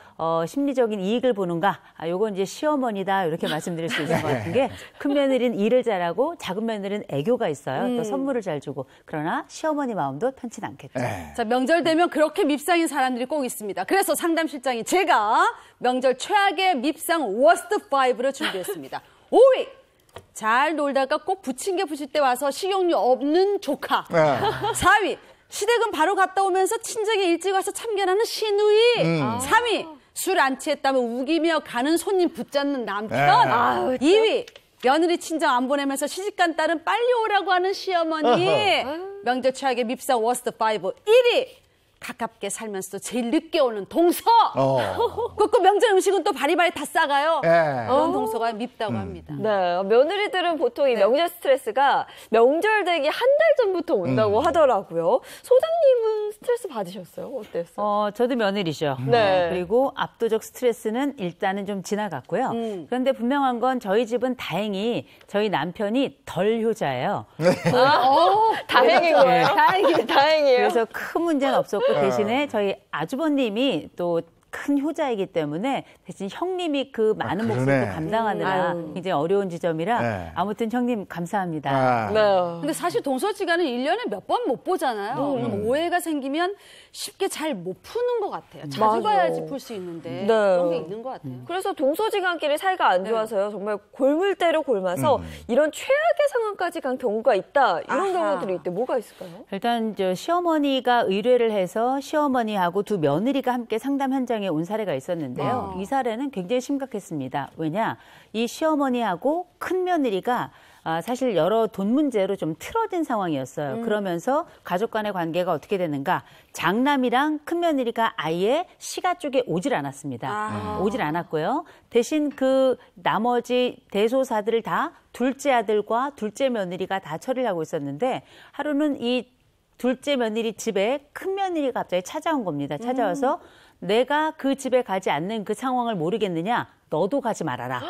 Speaker 15: 심리적인 이익을 보는가? 요건 이제 시어머니다 이렇게 말씀드릴 수 있을 것 같은 게 큰며느리는 일을 잘하고 작은 며느리는 애교가 있어요. 또 선물을 잘 주고. 그러나 시어머니 마음도 편치는 않겠죠.
Speaker 13: 자, 명절 되면 그렇게 밉상인 사람들이 꼭 있습니다. 그래서 상담실장이 제가 명절 최악의 밉상 워스트 5를 준비했습니다. 5위! 잘 놀다가 꼭 부침개 부실 때 와서 식용유 없는 조카. 4위. 시댁은 바로 갔다 오면서 친정에 일찍 와서 참견하는 시누이. 3위. 술 안 취했다면 우기며 가는 손님 붙잡는 남편. 2위. 며느리 친정 안 보내면서 시집간 딸은 빨리 오라고 하는 시어머니. 명절 최악의 밉상 워스트 5. 1위. 가깝게 살면서도 제일 늦게 오는 동서. 그 명절 음식은 또 바리바리 다 싸가요. 그런 동서가 밉다고 합니다.
Speaker 2: 네, 며느리들은 보통 이 명절 스트레스가 명절 되기 한 달 전부터 온다고 하더라고요. 소장님은 스트레스 받으셨어요? 어땠어요?
Speaker 15: 저도 며느리죠.
Speaker 2: 네.
Speaker 15: 그리고 압도적 스트레스는 일단은 좀 지나갔고요. 그런데 분명한 건 저희 집은 다행히 저희 남편이 덜 효자예요.
Speaker 2: 다행인 거예요? 다행이에요.
Speaker 15: 그래서 큰 문제는 없었고 대신에 저희 아주버님이 또 큰 효자이기 때문에 대신 형님이 그 많은 몫을 또 감당하느라 굉장히 어려운 지점이라 아무튼 형님 감사합니다.
Speaker 13: 근데 사실 동서지간은 1년에 몇 번 못 보잖아요. 그럼 오해가 생기면 쉽게 잘 못 푸는 것 같아요. 자주 봐야지 풀 수 있는데 그런 게 있는 것 같아요.
Speaker 2: 그래서 동서지간끼리 사이가 안 좋아서요. 정말 골물대로 골마서 이런 최악의 상황까지 간 경우가 있다. 이런 경우들이 있대. 뭐가 있을까요?
Speaker 15: 일단 시어머니가 의뢰를 해서 시어머니하고 두 며느리가 함께 상담 현장에 온 사례가 있었는데요. 이 사례는 굉장히 심각했습니다. 왜냐? 이 시어머니하고 큰 며느리가 사실 여러 돈 문제로 좀 틀어진 상황이었어요. 그러면서 가족 간의 관계가 어떻게 되는가? 장남이랑 큰며느리가 아예 시가 쪽에 오질 않았습니다. 오질 않았고요. 대신 그 나머지 대소사들을 다 둘째 아들과 둘째 며느리가 다 처리를 하고 있었는데 하루는 이 둘째 며느리 집에 큰 며느리가 갑자기 찾아온 겁니다. 찾아와서 내가 그 집에 가지 않는 그 상황을 모르겠느냐? 너도 가지 말아라.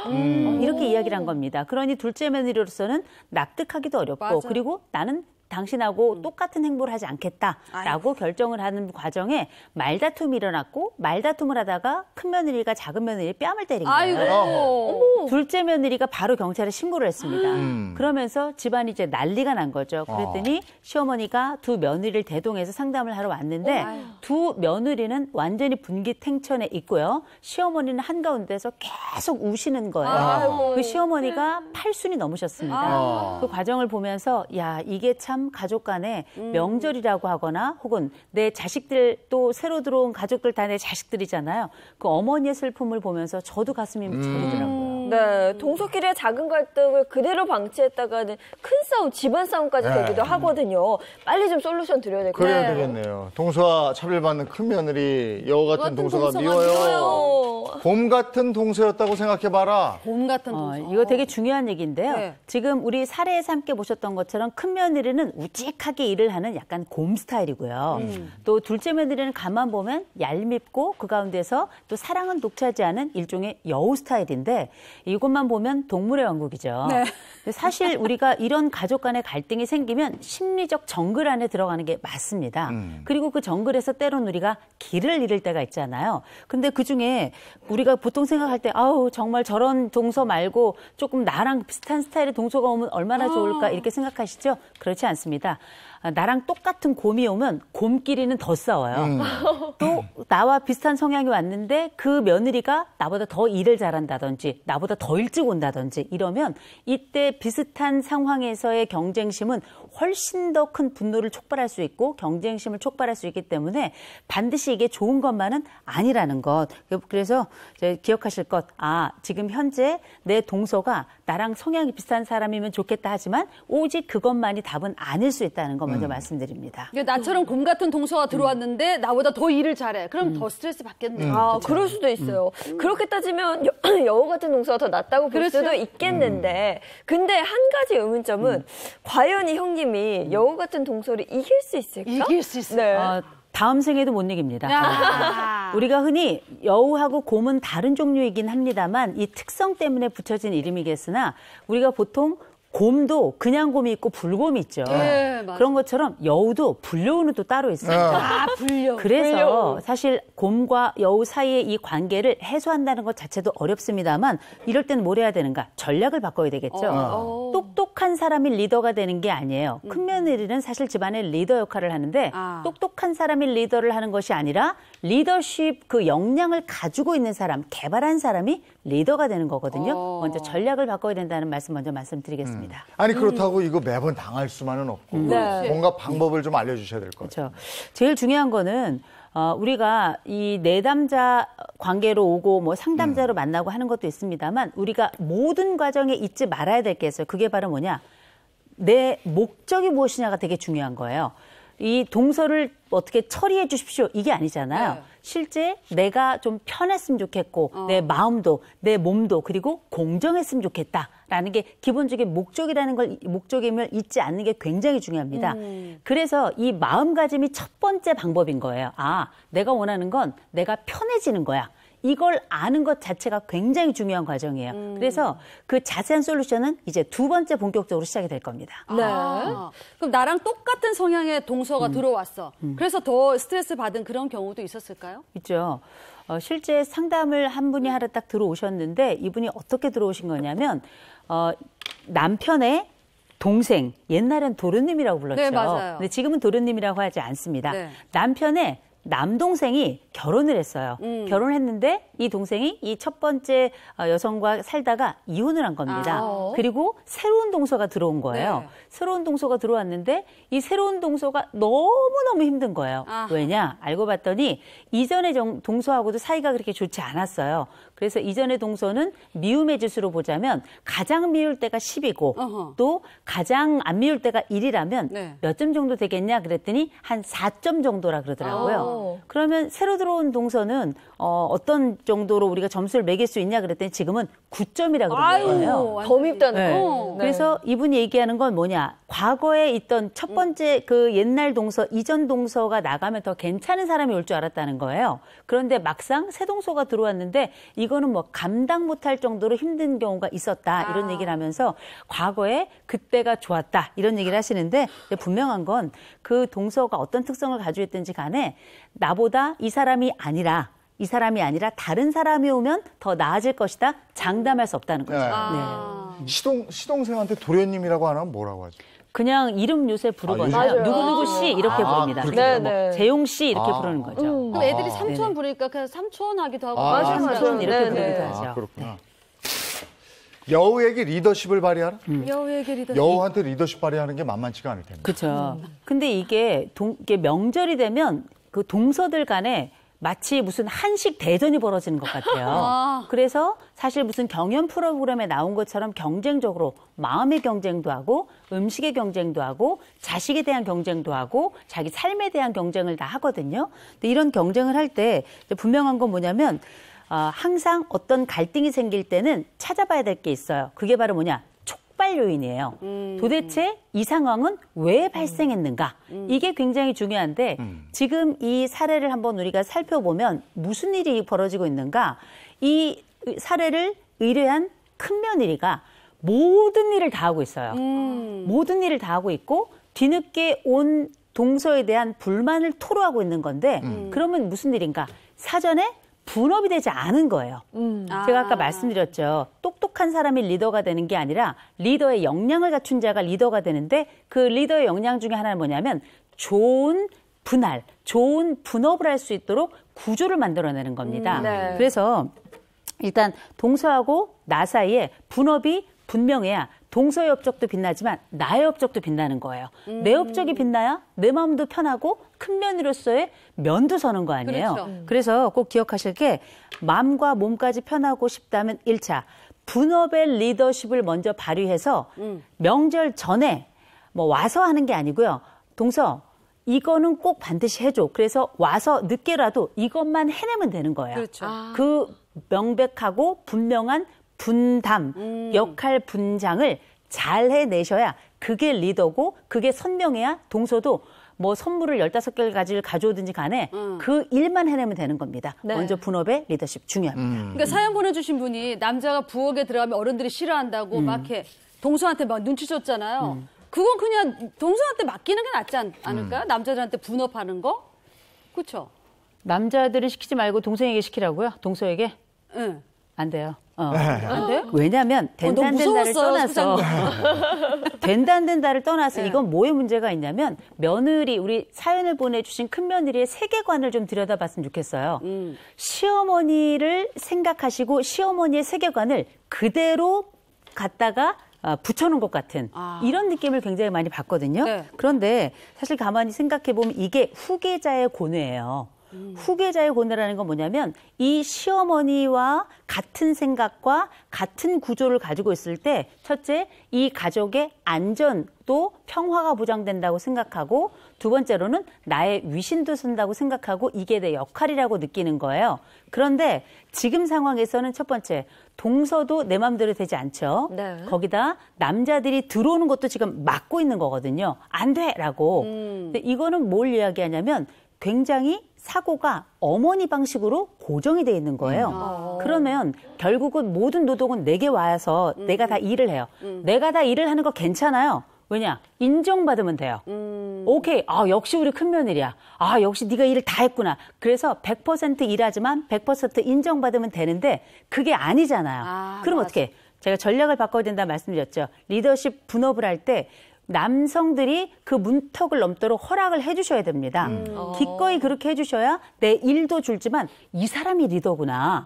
Speaker 15: 이렇게 이야기를 한 겁니다. 그러니 둘째 며느리로서는 납득하기도 어렵고
Speaker 13: 맞아요.
Speaker 15: 그리고 나는 당신하고 똑같은 행보를 하지 않겠다라고 결정을 하는 과정에 말다툼이 일어났고 말다툼을 하다가 큰 며느리가 작은 며느리의 뺨을 때린 거예요.
Speaker 13: 아이고.
Speaker 15: 둘째 며느리가 바로 경찰에 신고를 했습니다. 그러면서 집안이 이제 난리가 난 거죠. 그랬더니 시어머니가 두 며느리를 대동해서 상담을 하러 왔는데 두 며느리는 완전히 분기탱천에 있고요. 시어머니는 한가운데서 계속 우시는 거예요. 그 시어머니가 8순이 넘으셨습니다. 그 과정을 보면서 야 이게 참 가족 간에 명절이라고 하거나 혹은 내 자식들 또 새로 들어온 가족들 다 내 자식들이잖아요. 그 어머니의 슬픔을 보면서 저도 가슴이 저리더라고요.
Speaker 2: 네, 동서끼리의 작은 갈등을 그대로 방치했다가는 큰 싸움, 집안 싸움까지 되기도 하거든요. 빨리 좀 솔루션 드려야 될 것 같아요.
Speaker 1: 그래야 되겠네요. 동서와 차별받는 큰 며느리, 여우 같은 동서가 미워요. 곰 같은 동서였다고 생각해봐라.
Speaker 13: 곰 같은 동서.
Speaker 15: 이거 되게 중요한 얘기인데요.
Speaker 13: 네.
Speaker 15: 지금 우리 사례에서 함께 보셨던 것처럼 큰 며느리는 우직하게 일을 하는 약간 곰 스타일이고요. 또 둘째 며느리는 가만 보면 얄밉고 그 가운데서 또 사랑은 독차지 않은 일종의 여우 스타일인데 이것만 보면 동물의 왕국이죠.
Speaker 13: 네.
Speaker 15: 사실 우리가 이런 가족 간의 갈등이 생기면 심리적 정글 안에 들어가는 게 맞습니다. 그리고 그 정글에서 때론 우리가 길을 잃을 때가 있잖아요. 근데 그중에 우리가 보통 생각할 때 아우 정말 저런 동서 말고 조금 나랑 비슷한 스타일의 동서가 오면 얼마나 좋을까 이렇게 생각하시죠? 그렇지 않습니다. 나랑 똑같은 곰이 오면 곰끼리는 더 싸워요. 또 나와 비슷한 성향이 왔는데 그 며느리가 나보다 더 일을 잘한다든지 나보다 더 일찍 온다든지 이러면 이때 비슷한 상황에서의 경쟁심은 훨씬 더 큰 분노를 촉발할 수 있고 경쟁심을 촉발할 수 있기 때문에 반드시 이게 좋은 것만은 아니라는 것. 그래서 기억하실 것. 지금 현재 내 동서가 나랑 성향이 비슷한 사람이면 좋겠다 하지만 오직 그것만이 답은 아닐 수 있다는 거 먼저 말씀드립니다.
Speaker 13: 나처럼 곰 같은 동서가 들어왔는데 나보다 더 일을 잘해. 그럼 더 스트레스 받겠네요.
Speaker 2: 그럴 수도 있어요. 그렇게 따지면 여우 같은 동서가 더 낫다고 볼 수도 있겠는데 근데 한 가지 의문점은 과연 이 형님이 여우 같은 동서를 이길 수 있을까?
Speaker 13: 이길 수 있을까?
Speaker 2: 네.
Speaker 15: 다음 생에도 못 이깁니다. 우리가 흔히 여우하고 곰은 다른 종류이긴 합니다만 이 특성 때문에 붙여진 이름이겠으나 우리가 보통 곰도 그냥 곰이 있고 불곰이 있죠.
Speaker 13: 네,
Speaker 15: 그런 것처럼 여우도 불려우는 또 따로 있습니다. 그래서 사실 곰과 여우 사이의 이 관계를 해소한다는 것 자체도 어렵습니다만 이럴 때는 뭘 해야 되는가? 전략을 바꿔야 되겠죠. 똑똑한 사람이 리더가 되는 게 아니에요. 큰 며느리는 사실 집안의 리더 역할을 하는데 똑똑한 사람이 리더를 하는 것이 아니라 리더십 그 역량을 가지고 있는 사람, 개발한 사람이 리더가 되는 거거든요. 먼저 전략을 바꿔야 된다는 말씀 먼저 말씀드리겠습니다.
Speaker 1: 아니 그렇다고 이거 매번 당할 수만은 없고 뭔가 방법을 좀 알려주셔야 될 것 같아요.
Speaker 15: 그렇죠. 제일 중요한 거는 우리가 이 내담자 관계로 오고 뭐 상담자로 만나고 하는 것도 있습니다만 우리가 모든 과정에 잊지 말아야 될 게 있어요. 그게 바로 뭐냐? 내 목적이 무엇이냐가 되게 중요한 거예요. 이 동서를 어떻게 처리해 주십시오. 이게 아니잖아요. 실제 내가 좀 편했으면 좋겠고 내 마음도 내 몸도 그리고 공정했으면 좋겠다라는 게 기본적인 목적임을 잊지 않는 게 굉장히 중요합니다. 그래서 이 마음가짐이 첫 번째 방법인 거예요. 내가 원하는 건 내가 편해지는 거야. 이걸 아는 것 자체가 굉장히 중요한 과정이에요. 그래서 그 자세한 솔루션은 이제 두 번째 본격적으로 시작이 될 겁니다.
Speaker 13: 네. 그럼 나랑 똑같은 성향의 동서가 들어왔어. 그래서 더 스트레스 받은 그런 경우도 있었을까요?
Speaker 15: 있죠. 실제 상담을 한 분이 하러 딱 들어오셨는데 이분이 어떻게 들어오신 거냐면 남편의 동생, 옛날엔 도련님이라고 불렀죠.
Speaker 13: 네, 맞아요.
Speaker 15: 근데 지금은 도련님이라고 하지 않습니다.
Speaker 13: 네.
Speaker 15: 남편의 남동생이 결혼을 했어요. 결혼을 했는데 이 동생이 이 첫 번째 여성과 살다가 이혼을 한 겁니다. 그리고 새로운 동서가 들어온 거예요.
Speaker 13: 네.
Speaker 15: 새로운 동서가 들어왔는데 이 새로운 동서가 너무너무 힘든 거예요. 왜냐? 알고 봤더니 이전의 동서하고도 사이가 그렇게 좋지 않았어요. 그래서 이전의 동서는 미움의 지수로 보자면 가장 미울 때가 10이고 또 가장 안 미울 때가 1이라면 몇 점 정도 되겠냐 그랬더니 한 4점 정도라 그러더라고요. 그러면 새로 들어온 동서는 어떤 정도로 우리가 점수를 매길 수 있냐 그랬더니 지금은 9점이라 그러는 거예요.
Speaker 2: 더 밉다는
Speaker 15: 네.
Speaker 2: 거.
Speaker 15: 그래서 이분이 얘기하는 건 뭐냐. 과거에 있던 첫 번째 그 옛날 동서, 이전 동서가 나가면 더 괜찮은 사람이 올 줄 알았다는 거예요. 그런데 막상 새 동서가 들어왔는데 이거는 뭐 감당 못할 정도로 힘든 경우가 있었다. 이런 얘기를 하면서 과거에 그때가 좋았다. 이런 얘기를 하시는데 분명한 건 그 동서가 어떤 특성을 가지고 있든지 간에 나보다 이 사람이 아니라 다른 사람이 오면 더 나아질 것이다. 장담할 수 없다는 거죠.
Speaker 1: 시동생한테 도련님이라고 하면 뭐라고 하죠?
Speaker 15: 그냥 이름 요새 부르거든요. 누구누구 씨 이렇게 부릅니다. 뭐 재용 씨 이렇게 부르는 거죠.
Speaker 13: 그럼 애들이 삼촌 부르니까 그냥 삼촌 하기도 하고.
Speaker 15: 맞아요. 삼촌 이렇게 부르기도 하죠.
Speaker 1: 그렇구나. 여우에게 리더십을 발휘하라?
Speaker 13: 여우에게 리더십.
Speaker 1: 여우한테 리더십 발휘하는 게 만만치가 않을 텐데.
Speaker 15: 그렇죠. 근데 이게 명절이 되면 그 동서들 간에 마치 무슨 한식 대전이 벌어지는 것 같아요. 그래서 사실 무슨 경연 프로그램에 나온 것처럼 경쟁적으로 마음의 경쟁도 하고 음식의 경쟁도 하고 자식에 대한 경쟁도 하고 자기 삶에 대한 경쟁을 다 하거든요. 근데 이런 경쟁을 할 때 분명한 건 뭐냐면 항상 어떤 갈등이 생길 때는 찾아봐야 될 게 있어요. 그게 바로 뭐냐? 촉발 요인이에요. 도대체 이 상황은 왜 발생했는가? 이게 굉장히 중요한데 지금 이 사례를 한번 우리가 살펴보면 무슨 일이 벌어지고 있는가? 이 사례를 의뢰한 큰며느리가 모든 일을 다 하고 있어요. 모든 일을 다 하고 있고 뒤늦게 온 동서에 대한 불만을 토로하고 있는 건데 그러면 무슨 일인가? 사전에 분업이 되지 않은 거예요. 제가 아까 말씀드렸죠. 똑똑한 사람이 리더가 되는 게 아니라 리더의 역량을 갖춘 자가 리더가 되는데 그 리더의 역량 중에 하나는 뭐냐면 좋은 분할, 좋은 분업을 할 수 있도록 구조를 만들어내는 겁니다. 그래서 일단 동서하고 나 사이에 분업이 분명해야 동서의 업적도 빛나지만 나의 업적도 빛나는 거예요. 내 업적이 빛나야 내 마음도 편하고 큰 며느리로서의 면도 서는 거 아니에요.
Speaker 13: 그렇죠.
Speaker 15: 그래서 꼭 기억하실 게 마음과 몸까지 편하고 싶다면 1차 분업의 리더십을 먼저 발휘해서 명절 전에 뭐 와서 하는 게 아니고요. 동서 이거는 꼭 반드시 해줘. 그래서 와서 늦게라도 이것만 해내면 되는 거예요.
Speaker 13: 그렇죠.
Speaker 15: 그 명백하고 분명한 분담, 역할 분장을 잘 해내셔야 그게 리더고 그게 선명해야 동서도 뭐 선물을 15개를 가져오든지 간에 그 일만 해내면 되는 겁니다. 먼저 분업의 리더십 중요합니다.
Speaker 13: 그러니까 사연 보내주신 분이 남자가 부엌에 들어가면 어른들이 싫어한다고 막 이렇게 동서한테 막 눈치 줬잖아요. 그건 그냥 동서한테 맡기는 게 낫지 않을까? 남자들한테 분업하는 거? 그렇죠?
Speaker 15: 남자들은 시키지 말고 동생에게 시키라고요? 동서에게?
Speaker 13: 응.
Speaker 15: 안 돼요.
Speaker 13: 안 돼요?
Speaker 15: 왜냐하면 된다 안 된다를 떠나서 된다 안 된다를 떠나서
Speaker 13: 네.
Speaker 15: 이건 뭐의 문제가 있냐면 며느리 우리 사연을 보내주신 큰 며느리의 세계관을 좀 들여다봤으면 좋겠어요. 시어머니를 생각하시고 시어머니의 세계관을 그대로 갖다가 붙여놓은 것 같은 이런 느낌을 굉장히 많이 받거든요. 그런데 사실 가만히 생각해보면 이게 후계자의 고뇌예요. 후계자의 고뇌라는 건 뭐냐면 이 시어머니와 같은 생각과 같은 구조를 가지고 있을 때 첫째, 이 가족의 안전도 평화가 보장된다고 생각하고 두 번째로는 나의 위신도 쓴다고 생각하고 이게 내 역할이라고 느끼는 거예요. 그런데 지금 상황에서는 첫 번째, 동서도 내 마음대로 되지 않죠. 거기다 남자들이 들어오는 것도 지금 막고 있는 거거든요. 안 돼라고. 근데 이거는 뭘 이야기하냐면 굉장히 사고가 어머니 방식으로 고정이 돼 있는 거예요. 그러면 결국은 모든 노동은 내게 와서 내가 다 일을 해요. 내가 다 일을 하는 거 괜찮아요. 왜냐? 인정받으면 돼요. 오케이. 역시 우리 큰며느리야. 역시 네가 일을 다 했구나. 그래서 100% 일하지만 100% 인정받으면 되는데 그게 아니잖아요. 그럼 어떻게? 제가 전략을 바꿔야 된다 말씀드렸죠. 리더십 분업을 할 때 남성들이 그 문턱을 넘도록 허락을 해주셔야 됩니다. 기꺼이 그렇게 해주셔야 내 일도 줄지만 이 사람이 리더구나.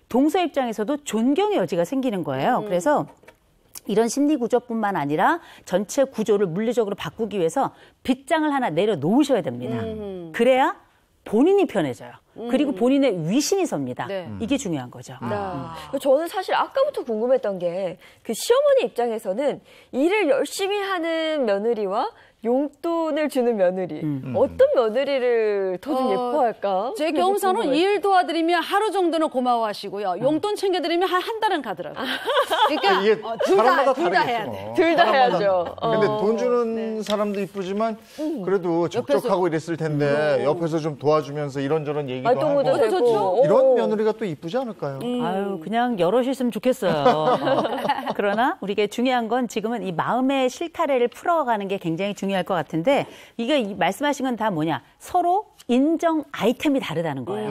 Speaker 15: 동서 입장에서도 존경의 여지가 생기는 거예요. 그래서 이런 심리 구조뿐만 아니라 전체 구조를 물리적으로 바꾸기 위해서 빗장을 하나 내려놓으셔야 됩니다. 그래야 본인이 편해져요. 그리고 본인의 위신이 섭니다.
Speaker 2: 네.
Speaker 15: 이게 중요한 거죠.
Speaker 2: 저는 사실 아까부터 궁금했던 게 그 시어머니 입장에서는 일을 열심히 하는 며느리와 용돈을 주는 며느리. 어떤 며느리를 더 좀 예뻐할까?
Speaker 13: 제 경우서는 일 도와드리면 하루 정도는 고마워하시고요. 용돈 챙겨드리면 한 달은 가더라고요. 그러니까
Speaker 1: 이게
Speaker 13: 둘
Speaker 1: 사람마다
Speaker 13: 다
Speaker 1: 다르겠지
Speaker 13: 해야
Speaker 1: 뭐.
Speaker 13: 돼.
Speaker 2: 둘 다 해야죠.
Speaker 1: 근데 돈 주는 사람도 이쁘지만 그래도 적적하고 이랬을 텐데 옆에서 좀 도와주면서 이런저런 얘기도 하고
Speaker 2: 되고.
Speaker 1: 이런 며느리가 또 이쁘지 않을까요?
Speaker 15: 아유, 그냥 여럿이 있으면 좋겠어요. 그러나 우리가 중요한 건 지금은 이 마음의 실타래를 풀어가는 게 굉장히 중요할 것 같은데 이게 말씀하신 건 다 뭐냐? 서로 인정 아이템이 다르다는 거예요.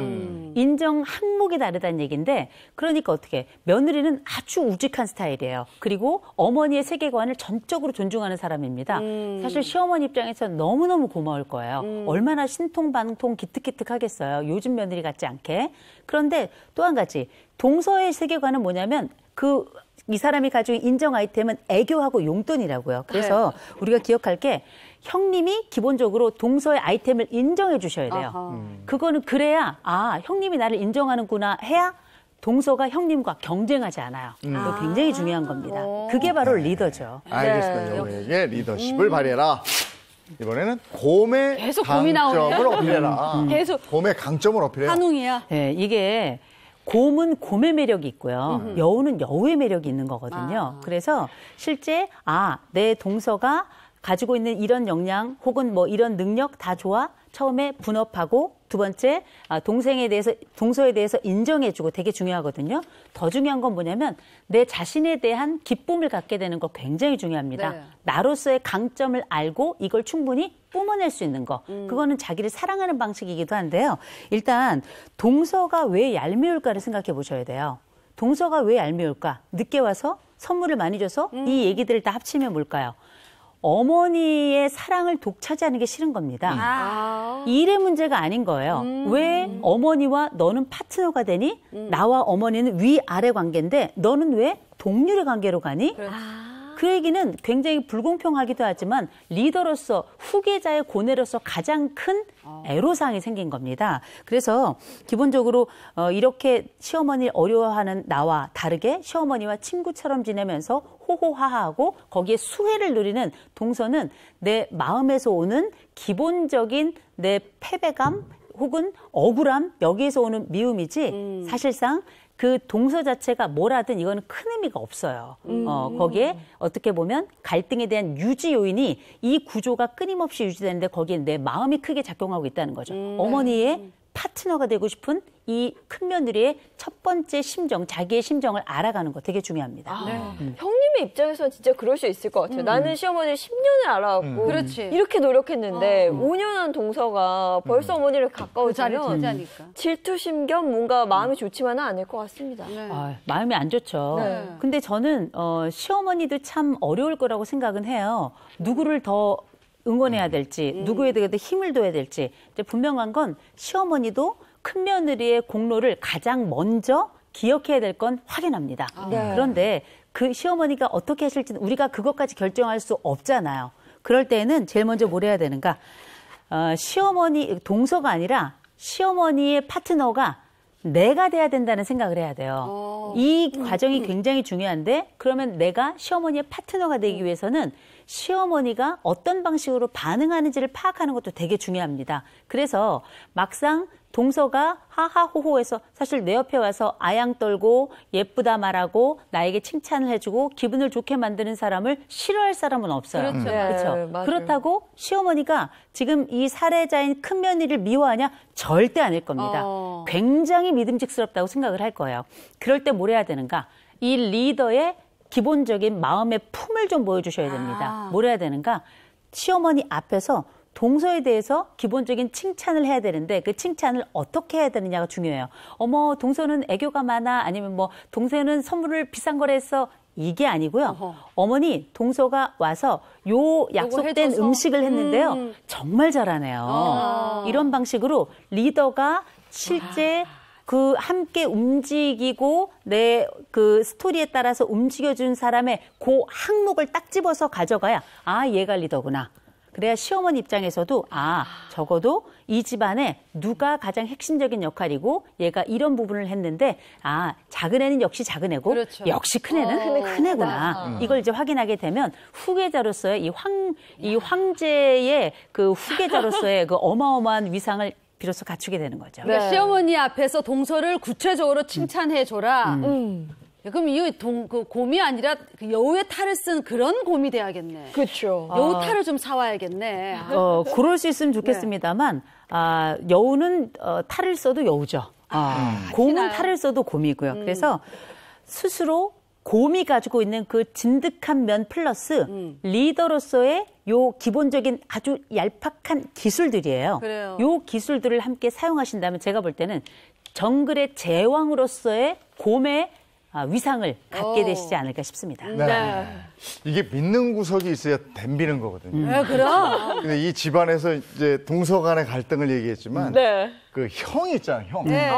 Speaker 15: 인정 항목이 다르다는 얘기인데 그러니까 어떻게 며느리는 아주 우직한 스타일이에요. 그리고 어머니의 세계관을 전적으로 존중하는 사람입니다. 사실 시어머니 입장에서 너무너무 고마울 거예요. 얼마나 신통방통 기특기특하겠어요. 요즘 며느리 같지 않게. 그런데 또 한 가지 동서의 세계관은 뭐냐면 이 사람이 가지고 인정 아이템은 애교하고 용돈이라고요. 그래서 우리가 기억할 게 형님이 기본적으로 동서의 아이템을 인정해 주셔야 돼요. 그거는 그래야 형님이 나를 인정하는구나 해야 동서가 형님과 경쟁하지 않아요. 이거 굉장히 중요한 겁니다. 그게 바로 리더죠.
Speaker 1: 알겠습니다. 여우에게 리더십을 발휘해라. 이번에는 곰의
Speaker 13: 계속 곰이 나오네.
Speaker 1: 강점을 어필해라.
Speaker 13: 계속
Speaker 1: 곰의 강점을 어필해라.
Speaker 13: 한웅이야.
Speaker 15: 네, 이게 곰은 곰의 매력이 있고요. 여우는 여우의 매력이 있는 거거든요. 그래서 실제 내 동서가 가지고 있는 이런 역량 혹은 뭐 이런 능력 다 좋아. 처음에 분업하고 두 번째 동서에 대해서 인정해주고 되게 중요하거든요. 더 중요한 건 뭐냐면 내 자신에 대한 기쁨을 갖게 되는 거 굉장히 중요합니다.
Speaker 13: 네.
Speaker 15: 나로서의 강점을 알고 이걸 충분히 뿜어낼 수 있는 거. 그거는 자기를 사랑하는 방식이기도 한데요. 일단 동서가 왜 얄미울까를 생각해 보셔야 돼요. 동서가 왜 얄미울까? 늦게 와서 선물을 많이 줘서 이 얘기들을 다 합치면 뭘까요? 어머니의 사랑을 독차지하는 게 싫은 겁니다. 일의 문제가 아닌 거예요. 왜 어머니와 너는 파트너가 되니? 나와 어머니는 위아래 관계인데 너는 왜 동률의 관계로 가니? 그 얘기는 굉장히 불공평하기도 하지만 리더로서 후계자의 고뇌로서 가장 큰 애로사항이 생긴 겁니다. 그래서 기본적으로 이렇게 시어머니를 어려워하는 나와 다르게 시어머니와 친구처럼 지내면서 호호하하하고 거기에 수혜를 누리는 동서는 내 마음에서 오는 기본적인 내 패배감 혹은 억울함 여기에서 오는 미움이지 사실상 그 동서 자체가 뭐라든 이거는 큰 의미가 없어요. 거기에 어떻게 보면 갈등에 대한 유지 요인이 이 구조가 끊임없이 유지되는데 거기에 내 마음이 크게 작용하고 있다는 거죠. 어머니의 파트너가 되고 싶은 이 큰며느리의 첫 번째 심정, 자기의 심정을 알아가는 거 되게 중요합니다.
Speaker 2: 형님의 입장에서는 진짜 그럴 수 있을 것 같아요. 나는 시어머니를 10년을 알아왔고
Speaker 13: 그렇지.
Speaker 2: 이렇게 노력했는데 5년한 동서가 벌써 어머니를 가까워지면
Speaker 13: 자니까.
Speaker 2: 질투심 겸 뭔가 마음이 좋지만은 않을 것 같습니다.
Speaker 15: 마음이 안 좋죠.
Speaker 2: 네.
Speaker 15: 근데 저는 시어머니도 참 어려울 거라고 생각은 해요. 누구를 더 응원해야 될지, 누구에게 더 힘을 둬야 될지. 이제 분명한 건 시어머니도 큰며느리의 공로를 가장 먼저 기억해야 될 건 확연합니다. 그런데 그 시어머니가 어떻게 하실지는 우리가 그것까지 결정할 수 없잖아요. 그럴 때는 제일 먼저 뭘 해야 되는가? 시어머니, 동서가 아니라 시어머니의 파트너가 내가 돼야 된다는 생각을 해야 돼요. 이 과정이 굉장히 중요한데 그러면 내가 시어머니의 파트너가 되기 위해서는 시어머니가 어떤 방식으로 반응하는지를 파악하는 것도 되게 중요합니다. 그래서 막상 동서가 하하호호해서 사실 내 옆에 와서 아양 떨고 예쁘다 말하고 나에게 칭찬을 해주고 기분을 좋게 만드는 사람을 싫어할 사람은 없어요.
Speaker 13: 그렇죠.
Speaker 2: 네,
Speaker 15: 그렇다고 시어머니가 지금 이 살해자인 큰며느리를 미워하냐? 절대 아닐 겁니다. 굉장히 믿음직스럽다고 생각을 할 거예요. 그럴 때 뭘 해야 되는가? 이 리더의 기본적인 마음의 품을 좀 보여주셔야 됩니다. 뭘 해야 되는가? 시어머니 앞에서 동서에 대해서 기본적인 칭찬을 해야 되는데 그 칭찬을 어떻게 해야 되느냐가 중요해요. 어머, 동서는 애교가 많아. 아니면 뭐 동서는 선물을 비싼 거래 했어. 이게 아니고요. 어머니 동서가 와서 요 약속된 음식을 했는데요. 정말 잘하네요. 이런 방식으로 리더가 실제 그 함께 움직이고 내 그 스토리에 따라서 움직여준 사람의 그 항목을 딱 집어서 가져가야 얘가 리더구나. 그래야 시어머니 입장에서도 적어도 이 집안에 누가 가장 핵심적인 역할이고 얘가 이런 부분을 했는데 작은 애는 역시 작은 애고 역시 큰 애는 큰 애구나. 이걸 이제 확인하게 되면 후계자로서의 이 황제의 그 후계자로서의 그 어마어마한 위상을 비로소 갖추게 되는 거죠.
Speaker 13: 그러니까 시어머니 앞에서 동서를 구체적으로 칭찬해줘라. 그럼 이 그 곰이 아니라 그 여우의 탈을 쓴 그런 곰이 돼야겠네.
Speaker 2: 그렇죠.
Speaker 13: 여우 탈을 좀 사와야겠네.
Speaker 15: 그럴 수 있으면 좋겠습니다만 여우는 탈을 써도 여우죠. 곰은 탈을 써도 곰이고요. 그래서 스스로 곰이 가지고 있는 그 진득한 면 플러스 리더로서의 요 기본적인 아주 얄팍한 기술들이에요.
Speaker 13: 그래요.
Speaker 15: 요 기술들을 함께 사용하신다면 제가 볼 때는 정글의 제왕으로서의 곰의 위상을 갖게 되시지 않을까 싶습니다.
Speaker 1: 네. 이게 믿는 구석이 있어야 덤비는 거거든요.
Speaker 13: 그럼.
Speaker 1: 근데 이 집안에서 이제 동서 간의 갈등을 얘기했지만 그 형이 있잖아요, 형.
Speaker 13: 네.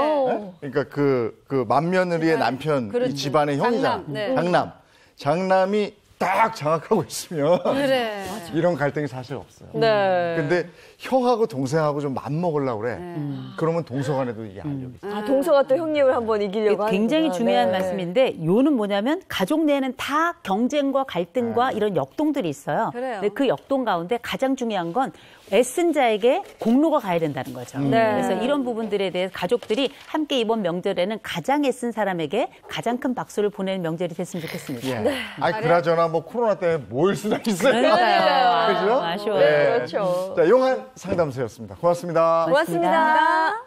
Speaker 1: 그러니까 그 맏며느리의 남편 이 집안의 형이잖아. 장남이 딱 장악하고 있으면
Speaker 13: 그래.
Speaker 1: 이런 갈등이 사실 없어요.
Speaker 2: 네.
Speaker 1: 근데 형하고 동생하고 좀 맞먹으려고 그래. 그러면 동서 간에도 이게 알려요.
Speaker 2: 동서가 또 형님을 한번 이기려고 하는
Speaker 15: 굉장히 중요한 말씀인데 요는 뭐냐면 가족 내에는 다 경쟁과 갈등과 이런 역동들이 있어요.
Speaker 13: 그래요.
Speaker 15: 근데 그 역동 가운데 가장 중요한 건 애쓴 자에게 공로가 가야 된다는 거죠. 그래서 이런 부분들에 대해서 가족들이 함께 이번 명절에는 가장 애쓴 사람에게 가장 큰 박수를 보내는 명절이 됐으면 좋겠습니다.
Speaker 1: 그나저나 뭐 코로나 때문에 모일 수나 있어요.
Speaker 15: 그러니까요.
Speaker 1: 그죠?
Speaker 15: 아쉬워요.
Speaker 1: 네.
Speaker 2: 그렇죠.
Speaker 1: 자, 용한 상담소였습니다. 고맙습니다.
Speaker 2: 고맙습니다.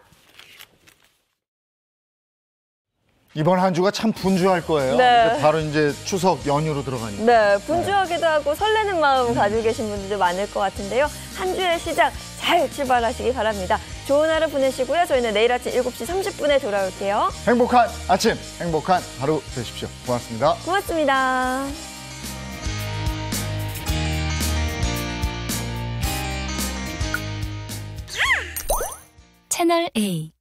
Speaker 1: 이번 한 주가 참 분주할 거예요.
Speaker 2: 네.
Speaker 1: 바로 이제 추석 연휴로 들어가니까.
Speaker 2: 네, 분주하기도 하고 설레는 마음 가지고 계신 분들도 많을 것 같은데요. 한 주의 시작 잘 출발하시기 바랍니다. 좋은 하루 보내시고요. 저희는 내일 아침 7시 30분에 돌아올게요.
Speaker 1: 행복한 아침, 행복한 하루 되십시오. 고맙습니다.
Speaker 2: 고맙습니다.
Speaker 16: 채널 A